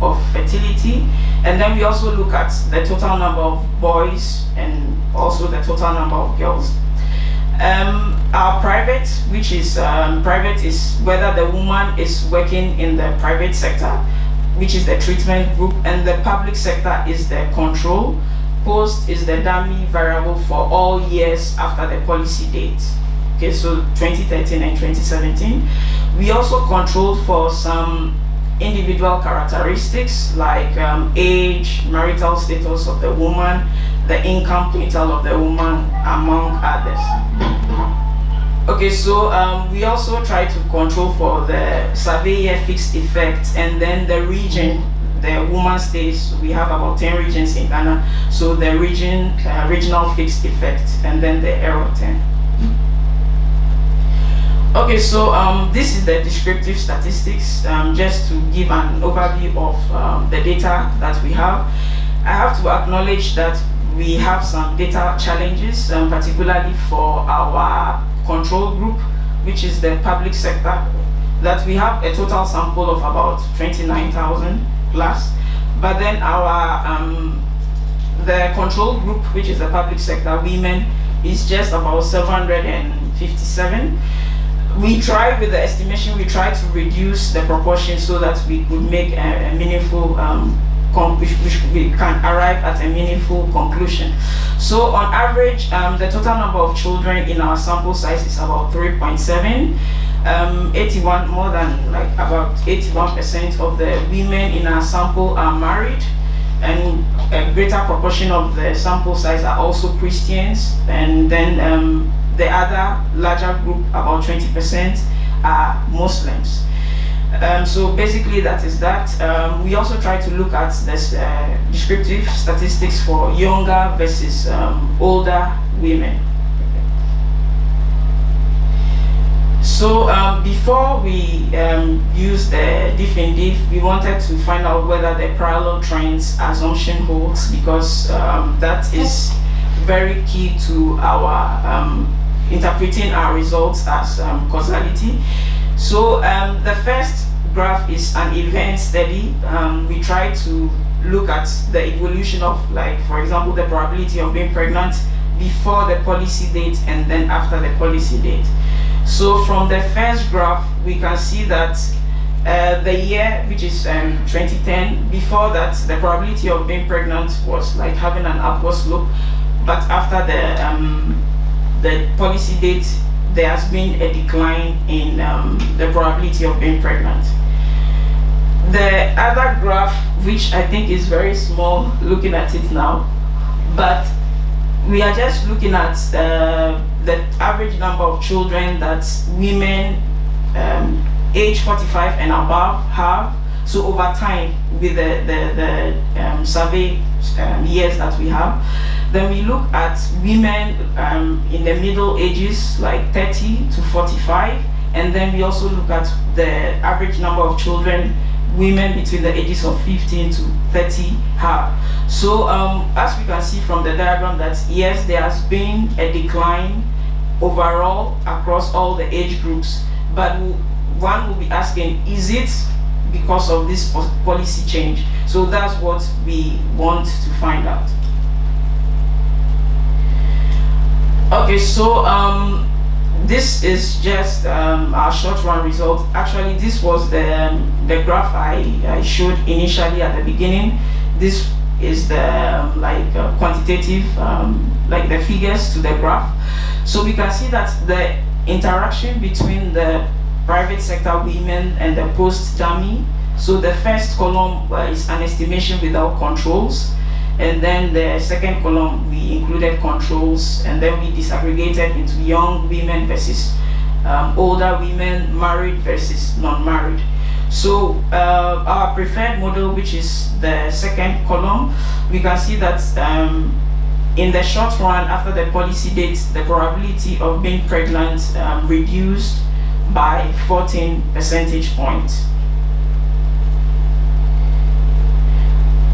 of fertility. And then we also look at the total number of boys and also the total number of girls. Our private, which is private, is whether the woman is working in the private sector, which is the treatment group, and the public sector is the control. Post is the dummy variable for all years after the policy date. Okay, so 2013 and 2017. We also controlled for some individual characteristics like age, marital status of the woman, the income quintile of the woman, among others. Okay, so we also try to control for the survey year fixed effect and then the region the woman stays. We have about 10 regions in Ghana, so the regional fixed effect and then the error 10. Okay, so this is the descriptive statistics, just to give an overview of the data that we have. I have to acknowledge that we have some data challenges, particularly for our control group, which is the public sector, that we have a total sample of about 29,000 plus, but then our the control group, which is the public sector women, is just about 757. We try with the estimation, we try to reduce the proportion so that we could make a meaningful we can arrive at a meaningful conclusion. So on average, the total number of children in our sample size is about 3.7. 81, more than like about 81% of the women in our sample are married, and a greater proportion of the sample size are also Christians, and then the other larger group, about 20%, are Muslims. So basically that is that. We also try to look at this descriptive statistics for younger versus older women. So before we use the diff in diff, we wanted to find out whether the parallel trends assumption holds, because that is very key to our interpreting our results as causality. So the first graph is an event study. We try to look at the evolution of, like, for example, the probability of being pregnant before the policy date and then after the policy date. So from the first graph, we can see that the year, which is 2010, before that, the probability of being pregnant was like having an upward slope, but after the policy date, there has been a decline in the probability of being pregnant. The other graph, which I think is very small looking at it now, but we are just looking at the average number of children that women age 45 and above have. So over time, with the survey years that we have, then we look at women in the middle ages, like 30 to 45, and then we also look at the average number of children women between the ages of 15 to 30 have. So as we can see from the diagram, that yes, there has been a decline overall across all the age groups, but one will be asking, is it because of this policy change? So that's what we want to find out. Okay, so this is just our short run result. Actually, this was the graph I showed initially at the beginning. This is the quantitative, like the figures to the graph. So we can see that the interaction between the private sector women and the post-dummy. So the first column is an estimation without controls, and then the second column we included controls, and then we disaggregated into young women versus older women, married versus non-married. So our preferred model, which is the second column, we can see that in the short run, after the policy date, the probability of being pregnant reduced by 14 percentage points.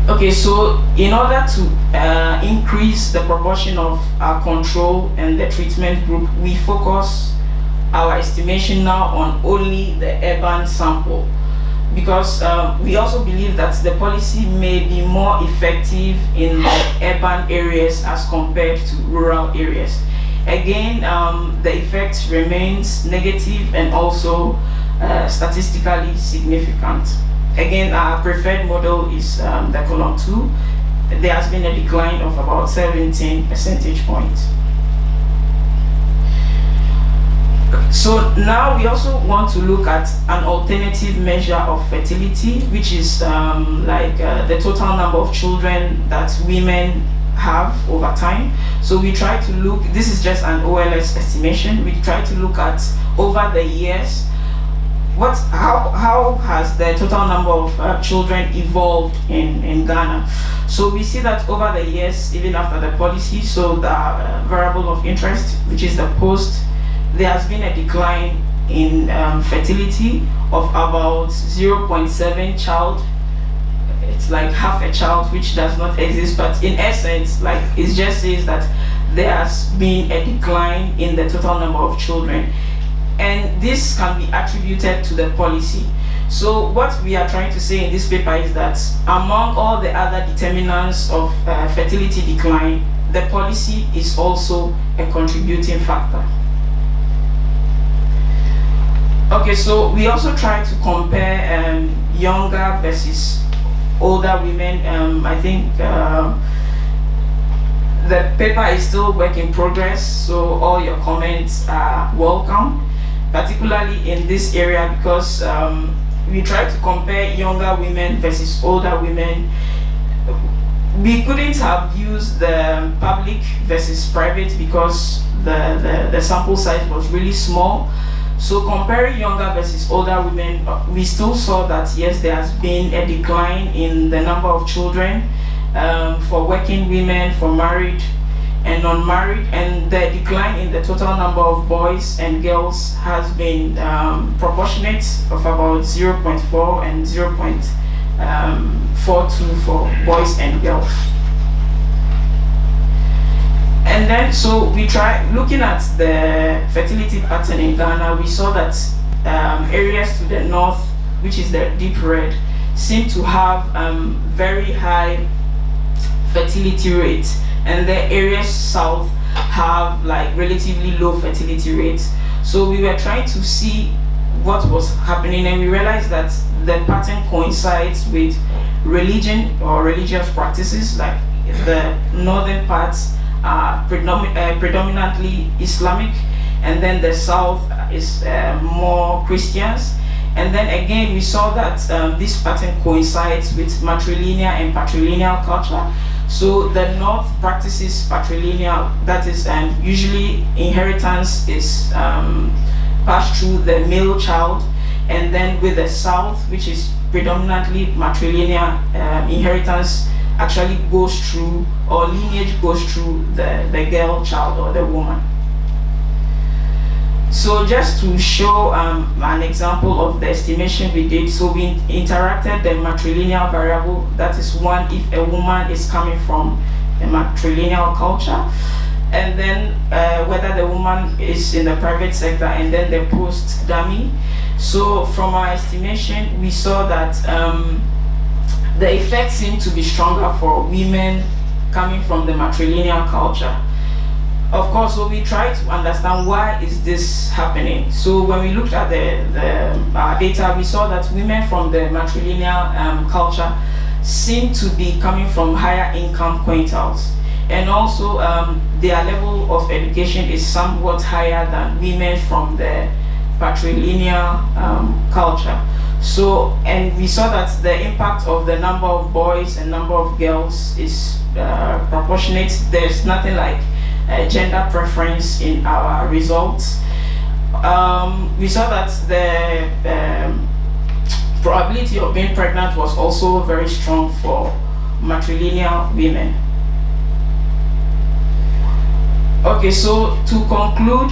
Okay, so in order to increase the proportion of our control and the treatment group, we focus our estimation now on only the urban sample, because we also believe that the policy may be more effective in the urban areas as compared to rural areas. Again, the effect remains negative and also statistically significant. Again, our preferred model is the column 2. There has been a decline of about 17 percentage points. So now we also want to look at an alternative measure of fertility, which is the total number of children that women have over time. So we try to look, this is just an OLS estimation, we try to look at over the years, how has the total number of children evolved in Ghana. So we see that over the years, even after the policy, so the variable of interest, which is the post, there has been a decline in fertility of about 0.7 child. It's like half a child, which does not exist, but in essence, like it just says that there has been a decline in the total number of children, and this can be attributed to the policy. So what we are trying to say in this paper is that among all the other determinants of fertility decline, the policy is also a contributing factor. Okay, so we also try to compare younger versus older women. I think the paper is still work in progress, so all your comments are welcome, particularly in this area, because we try to compare younger women versus older women. We couldn't have used the public versus private because the sample size was really small. So comparing younger versus older women, we still saw that yes, there has been a decline in the number of children for working women, for married and unmarried, and the decline in the total number of boys and girls has been proportionate of about 0.4 and 0.42 for boys and girls. And then, so we try looking at the fertility pattern in Ghana. We saw that areas to the north, which is the deep red, seem to have very high fertility rates, and the areas south have like relatively low fertility rates. So we were trying to see what was happening, and we realized that the pattern coincides with religion or religious practices. Like the northern parts are predominantly Islamic, and then the south is more Christians. And then again, we saw that this pattern coincides with matrilineal and patrilineal culture. So the north practices patrilineal, that is usually inheritance is passed through the male child, and then with the south, which is predominantly matrilineal, inheritance actually goes through, or lineage goes through the girl child or the woman. So just to show an example of the estimation we did, so we interacted the matrilineal variable, that is one if a woman is coming from a matrilineal culture, and then whether the woman is in the private sector, and then the post dummy. So from our estimation, we saw that the effects seem to be stronger for women coming from the matrilineal culture. Of course, so we try to understand why is this happening. So when we looked at the data, we saw that women from the matrilineal culture seem to be coming from higher income quintiles, and also their level of education is somewhat higher than women from the patrilineal culture. So, and we saw that the impact of the number of boys and number of girls is proportionate. There's nothing like gender preference in our results. We saw that the probability of being pregnant was also very strong for matrilineal women. Okay, so to conclude,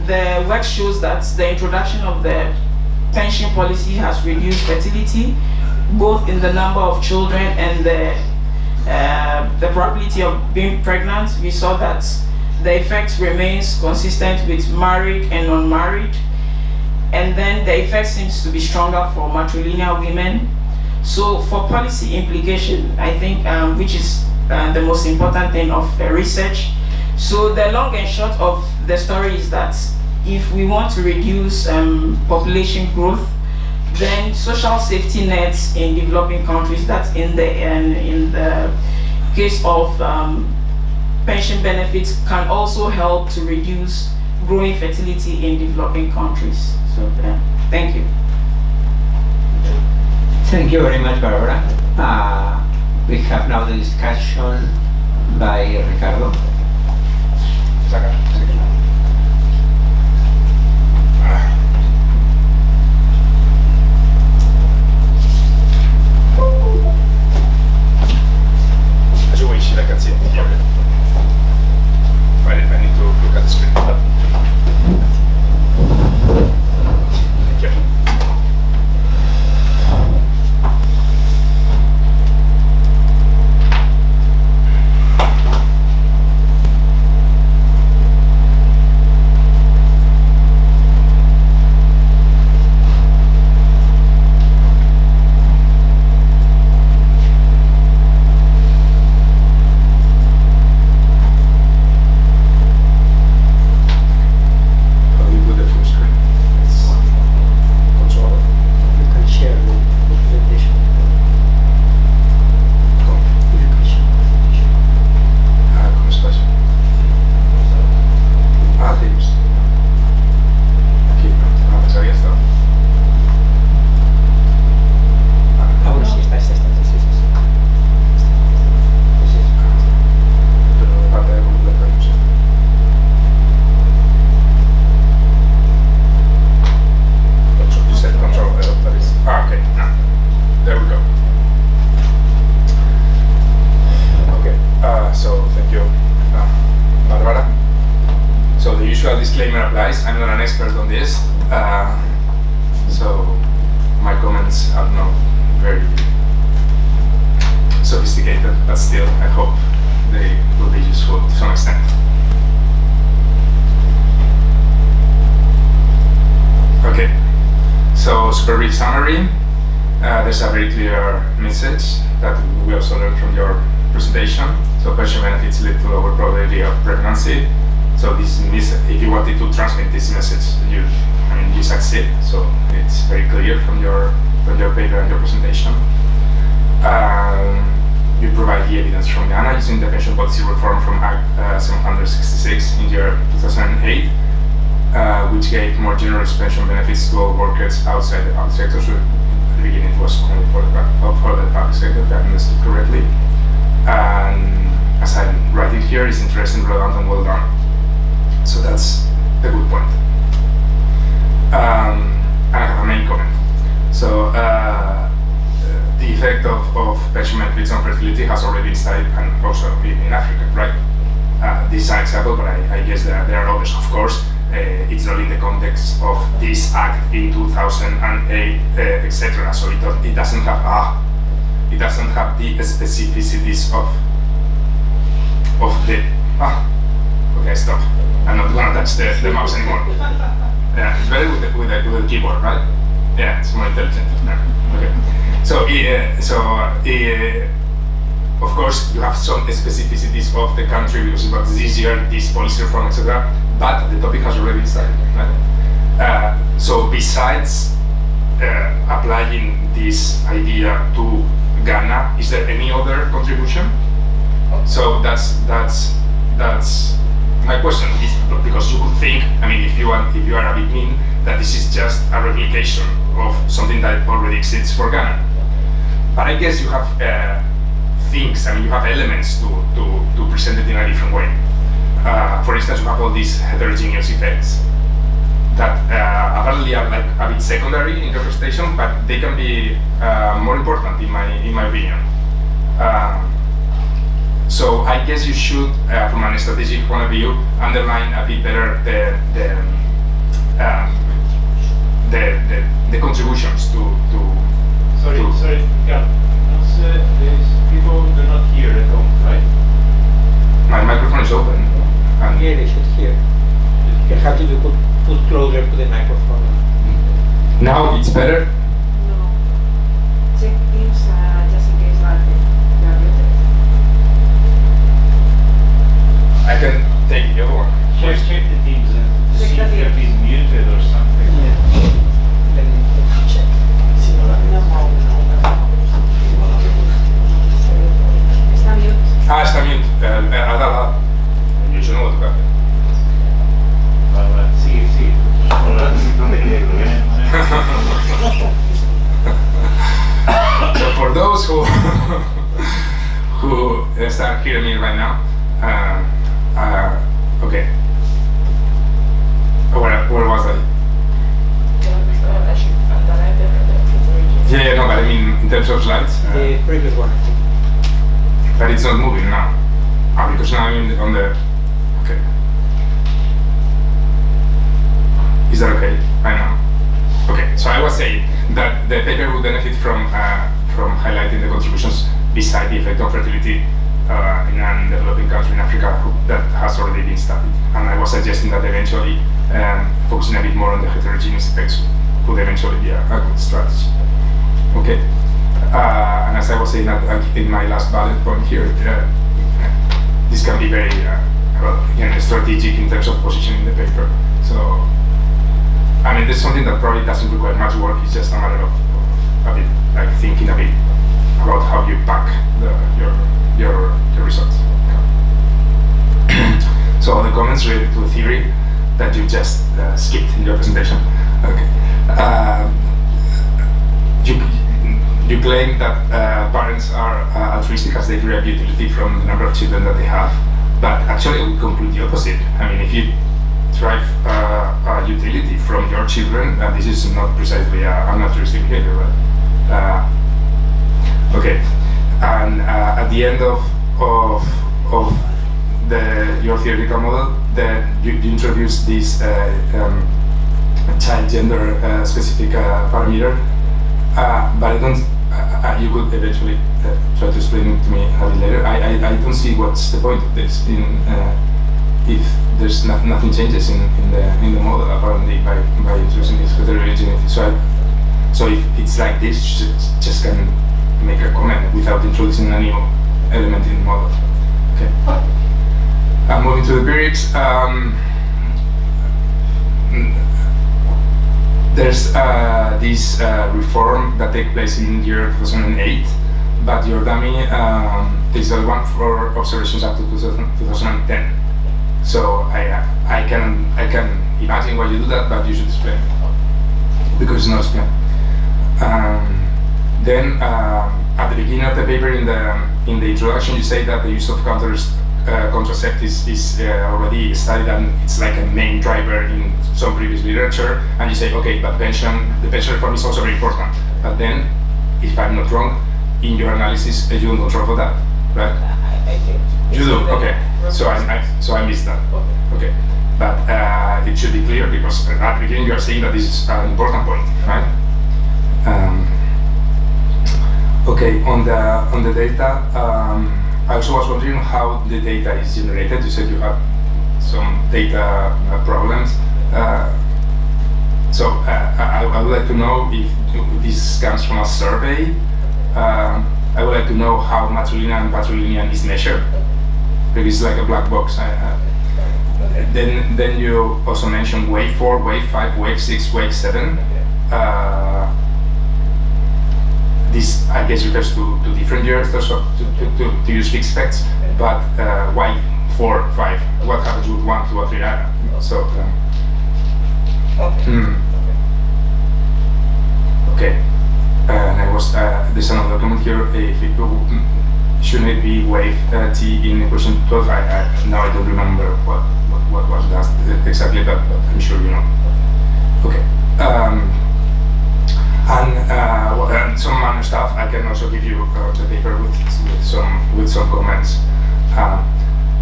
the work shows that the introduction of the pension policy has reduced fertility, both in the number of children and the probability of being pregnant. We saw that the effect remains consistent with married and unmarried, and then the effect seems to be stronger for matrilineal women. So for policy implication, I think which is the most important thing of the research. So the long and short of the story is that if we want to reduce population growth, then social safety nets in developing countries, that in the case of pension benefits can also help to reduce growing fertility in developing countries. So, thank you. Thank you very much, Barbara. We have now the discussion by Ricardo. As you wish, I can see it. I need to look at the screen. Thank you. Disclaimer applies. I'm not an expert on this, so my comments are not very sophisticated, but still I hope they will be useful to some extent. Okay, so super brief summary. There's a very clear message that we also learned from your presentation. So pension benefits lead to lower probability of pregnancy. So this if you wanted to transmit this message, you succeed. So it's very clear from your paper and your presentation. You provide the evidence from Ghana using the pension policy reform from Act 766 in year 2008, which gave more generous pension benefits to all workers outside the public sector. So at the beginning it was only for the public sector, if I understood correctly. And as I'm writing here, it's interesting, relevant, and well done. So that's a good point. And I have a main comment. So the effect of pension benefits on fertility has already been studied, and also in Africa, right? This is an example, but I guess there are others. Of course, it's not in the context of this act in 2008, etc. So it doesn't have the specificities of the. Okay, stop. I'm not gonna touch the mouse anymore. Yeah, it's better with the keyboard, right? Yeah, it's more intelligent. Yeah. Okay. Of course, you have some specificities of the country because it was this year, this policy reform, etc. But the topic has already been studied, right? So besides applying this idea to Ghana, is there any other contribution? So that's my question, is because you could think, if you are a bit mean, that this is just a replication of something that already exists for Ghana. But I guess you have things, you have elements to present it in a different way. For instance, you have all these heterogeneous effects that apparently are like a bit secondary in your presentation, but they can be more important in my opinion. So I guess you should, from a strategic point of view, underline a bit better the contributions to. Sorry, yeah. These people do not hear at home, right? My microphone is open. And Yeah, they should hear. You have to put closer to the microphone. now it's better. No. Check Teams just in case that they are muted. I can take the other one. Check the Teams to Check see the if they're Teams. being muted or something. Let me check. Está mute. Está mute. hearing me right now? Okay. Where was I? Yeah, no, but I mean, in terms of slides. The previous one. But it's not moving now. Because now I'm on the. Okay. Is that okay? I know. Okay, so I was saying that the paper would benefit from highlighting the contributions beside the effect of fertility in a developing country in Africa that has already been studied. And I was suggesting that eventually focusing a bit more on the heterogeneous effects could eventually be a good strategy. Okay, and as I was saying in my last bullet point here, this can be very, again, strategic in terms of positioning the paper. So, I mean, there's something that probably doesn't require much work. It's just a matter of a bit, like thinking a bit about how you pack your results. So the comments related to the theory that you just skipped in your presentation. Okay. You claim that parents are altruistic as they derive utility from the number of children that they have, but actually I would conclude the opposite. I mean, if you derive utility from your children, this is not precisely an altruistic behavior, right? Okay, and at the end of your theoretical model, then you introduce this child gender specific parameter, but I don't. You could eventually try to explain it to me a bit later. I don't see what's the point of this if there's nothing changes in the model apparently by introducing this heterogeneity. So if it's like this, you just can make a comment without introducing a new element in the model. Okay. Moving to the empirics. There's this reform that takes place in year 2008, but your dummy takes a one for observations up to 2010. So I can imagine why you do that, but you should explain because it's not explained. Then at the beginning of the paper, in the introduction, you say that the use of contraceptives is already studied and it's like a main driver in some previous literature, and you say, okay, but the pension reform is also very important. But then, if I'm not wrong, in your analysis, you don't control for that, right? I think. You do? Okay. So I missed that. Okay. But it should be clear because at the beginning you are saying that this is an important point, right? Okay. On the data. I also was wondering how the data is generated. You said you have some data problems. So I would like to know if this comes from a survey. I would like to know how matrilineal and patrilineal is measured, because it's like a black box. Then you also mentioned wave 4, wave 5, wave 6, wave 7. This, I guess, refers to different years, so to use fixed effects, but why 4, 5? What happens with 1, 2, or 3? So, okay. And I was, there's another comment here, if it shouldn't it be wave T in equation 12? Now I don't remember what was that exactly, but I'm sure you know. Okay. And some other stuff, I can also give you the paper with some comments.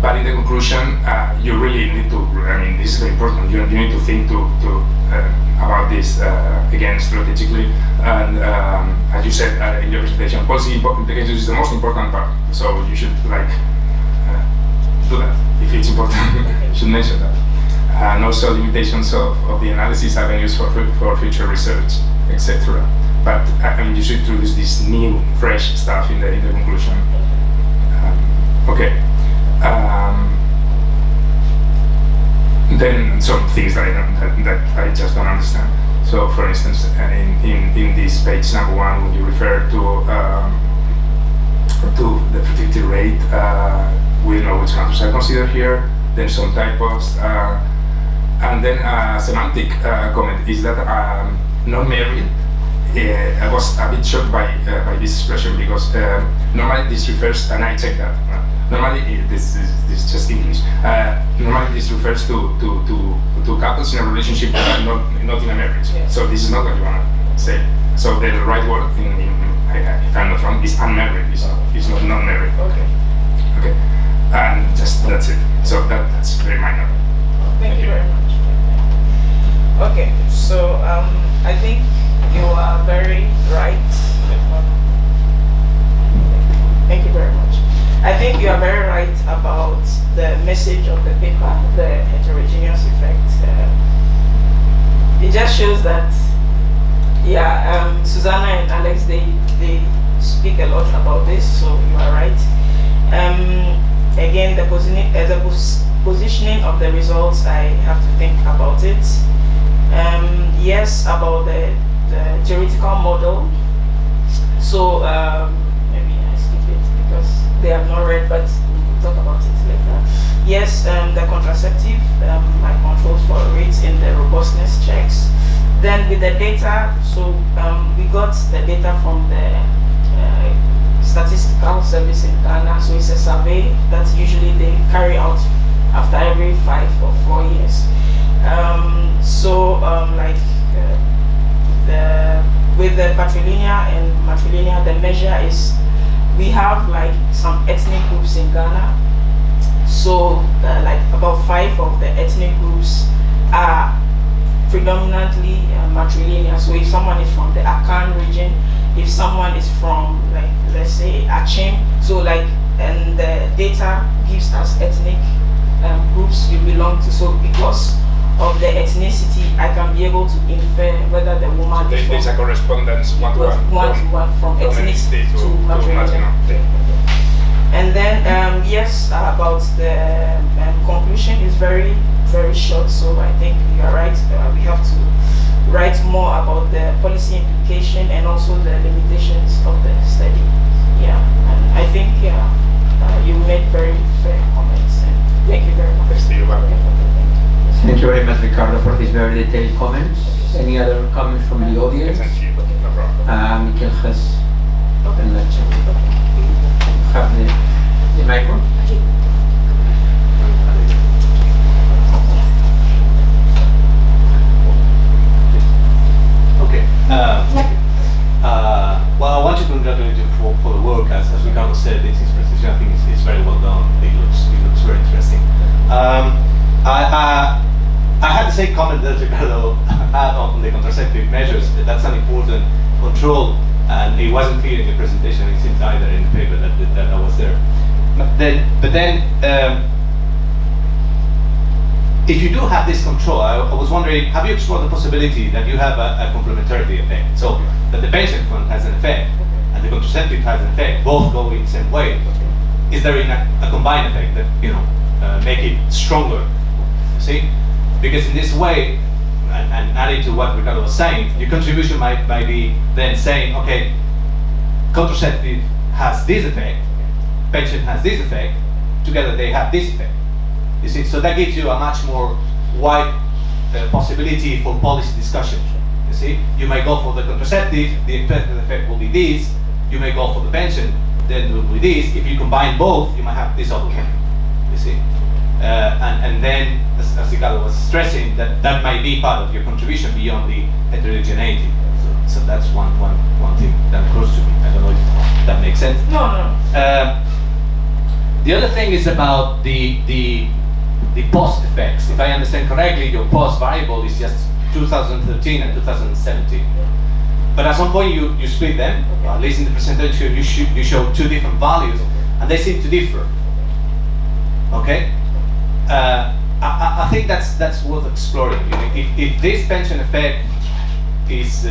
But in the conclusion, you really need to. I mean, this is very important. You need to think about this again strategically. And as you said in your presentation, policy implications is the most important part. So you should do that if it's important. You should mention that. And also limitations of the analysis avenues for future research, etc. But I mean, you should introduce this new, fresh stuff in the conclusion. Okay. Then some things that I just don't understand. So, for instance, in this page number 1, when you refer to the fertility rate, we know which countries are considered here. Then some typos, and then a semantic comment is that not married. I was a bit shocked by this expression because normally this refers, and I checked that, Normally, this is just English. Normally, this refers to couples in a relationship that are not in a marriage. Yeah. So this is not what you want to say. So the right word, if I'm not wrong, is unmarried. It's not non-married. Okay. Okay. And just that's it. So that's very minor. Thank you very much. Okay, so I think you are very right. Thank you very much. I think you are very right about the message of the paper, the heterogeneous effect. It just shows that, yeah, Susanna and Alex, they speak a lot about this, so you are right. Again, the positioning of the results, I have to think about it. Yes, about the theoretical model. So maybe I skip it because they have not read, but we'll talk about it later. Yes, the contraceptive, my controls for rates in the robustness checks. Then with the data, so we got the data from the statistical service in Ghana. So it's a survey that usually they carry out after every 5 or 4 years. With the patrilineal and matrilineal, the measure is we have like some ethnic groups in Ghana. So like about 5 of the ethnic groups are predominantly matrilineal. So if someone is from the Akan region, if someone is from, like, let's say Achim, so like, and the data gives us ethnic groups we belong to. So because of the ethnicity, I can be able to infer whether the woman is from. There's a correspondence one-to-one from ethnic to matrilineal. And then yes, about the conclusion is very, very short. So I think you are right. We have to write more about the policy implication and also the limitations of the study. Yeah, and I think you made very fair comments. And thank you very much. Thank you very much, Ricardo, for these very detailed comments. Any other comments from the audience? No problem. Michael has a lecture. Have the microphone? Okay. Well, I want to congratulate you for the work. As Ricardo said, this presentation, I think it's very well done. It looks very interesting. I had the same comment that Ricardo had on the contraceptive measures. That's an important control, and it wasn't clear in the presentation. It seems either in the paper that I was there. But then, if you do have this control, I was wondering, have you explored the possibility that you have a complementarity effect? So that the pension fund has an effect and the contraceptive has an effect, both go in the same way. Is there a combined effect that make it stronger? You see, because in this way, and adding to what Ricardo was saying, your contribution might be then saying, okay, contraceptive has this effect, pension has this effect, together they have this effect. You see, so that gives you a much more wide possibility for policy discussion. You see, you may go for the contraceptive, the effect will be this. You may go for the pension, then it will be this. If you combine both, you might have this other one. You see, and then, as Ricardo was stressing, that might be part of your contribution beyond the heterogeneity. So that's one thing that occurs to me. I don't know if that makes sense. No. The other thing is about the post effects. If I understand correctly, your post variable is just 2013 and 2017. But at some point you split them, or at least in the presentation you show 2 different values, and they seem to differ. Okay? I think that's worth exploring. If this pension effect is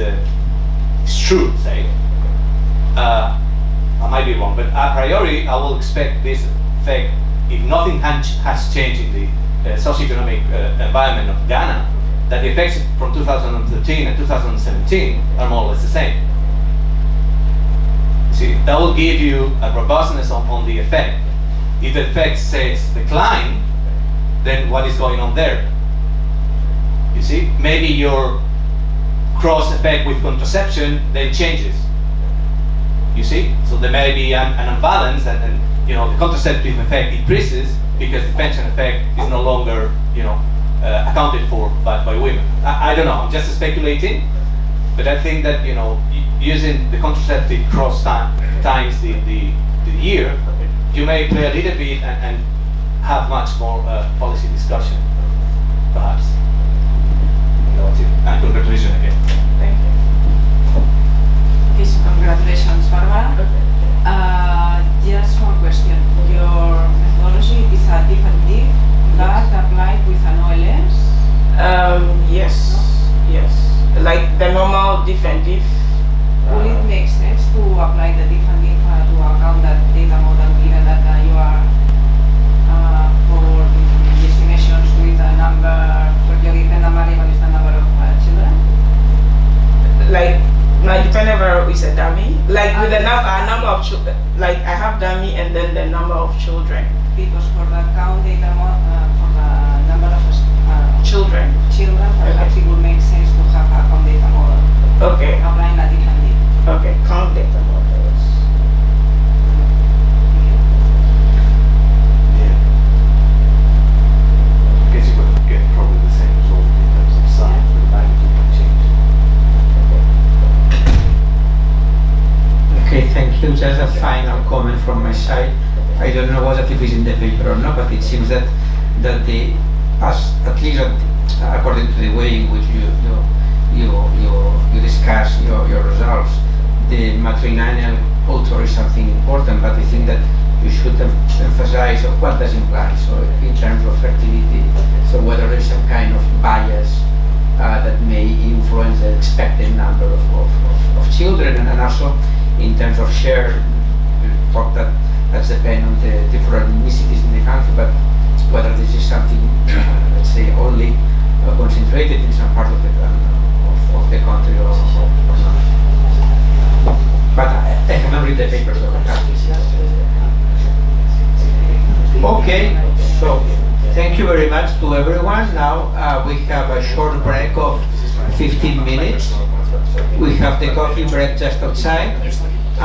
true, say, I might be wrong, but a priori I will expect this effect, if nothing has changed in the socioeconomic environment of Ghana, that the effects from 2013 and 2017 are more or less the same. See, that will give you a robustness on the effect. If the effect says decline, then what is going on there? You see, maybe your cross effect with contraception then changes. You see, so there may be an imbalance, and the contraceptive effect decreases because the pension effect is no longer, accounted for by women. I don't know. I'm just speculating, but I think that using the contraceptive cross times the year, you may play a little bit and have much more policy discussion, perhaps. That's it. And congratulations again. Thank you. Okay, so congratulations, Barbara. Just one question. Your methodology is a definitive but applied with an OLS? Yes. Yes. Like the normal definitive. Would it make sense to apply the definitive to account that data model given that you are for the estimations with a number, where your dependent variable is the number of children? Like my dependent variable is a dummy. Like with a number of children. Like I have dummy and then the number of children. Because for the count data for the number of Children. Perhaps it would make sense to have a count data model. Okay. Applying a definitive. Okay. Count data models. Yeah. I guess you would get probably the same result in terms of size, but the magnitude can change. Okay, thank you. Just a final comment from my side. I don't know whether it is in the paper or not, but it seems that at least according to the way in which you discuss your results, the matrilineal culture is something important, but I think that you should emphasize what does imply. So in terms of fertility, so whether there is some kind of bias that may influence the expected number of children, and also in terms of share, talk that's depend on the different ethnicities in the country, but whether this is something, let's say, only concentrated in some part of the country or not. But I haven't read the papers of Okay, so thank you very much to everyone. Now we have a short break of 15 minutes. We have the coffee break just outside.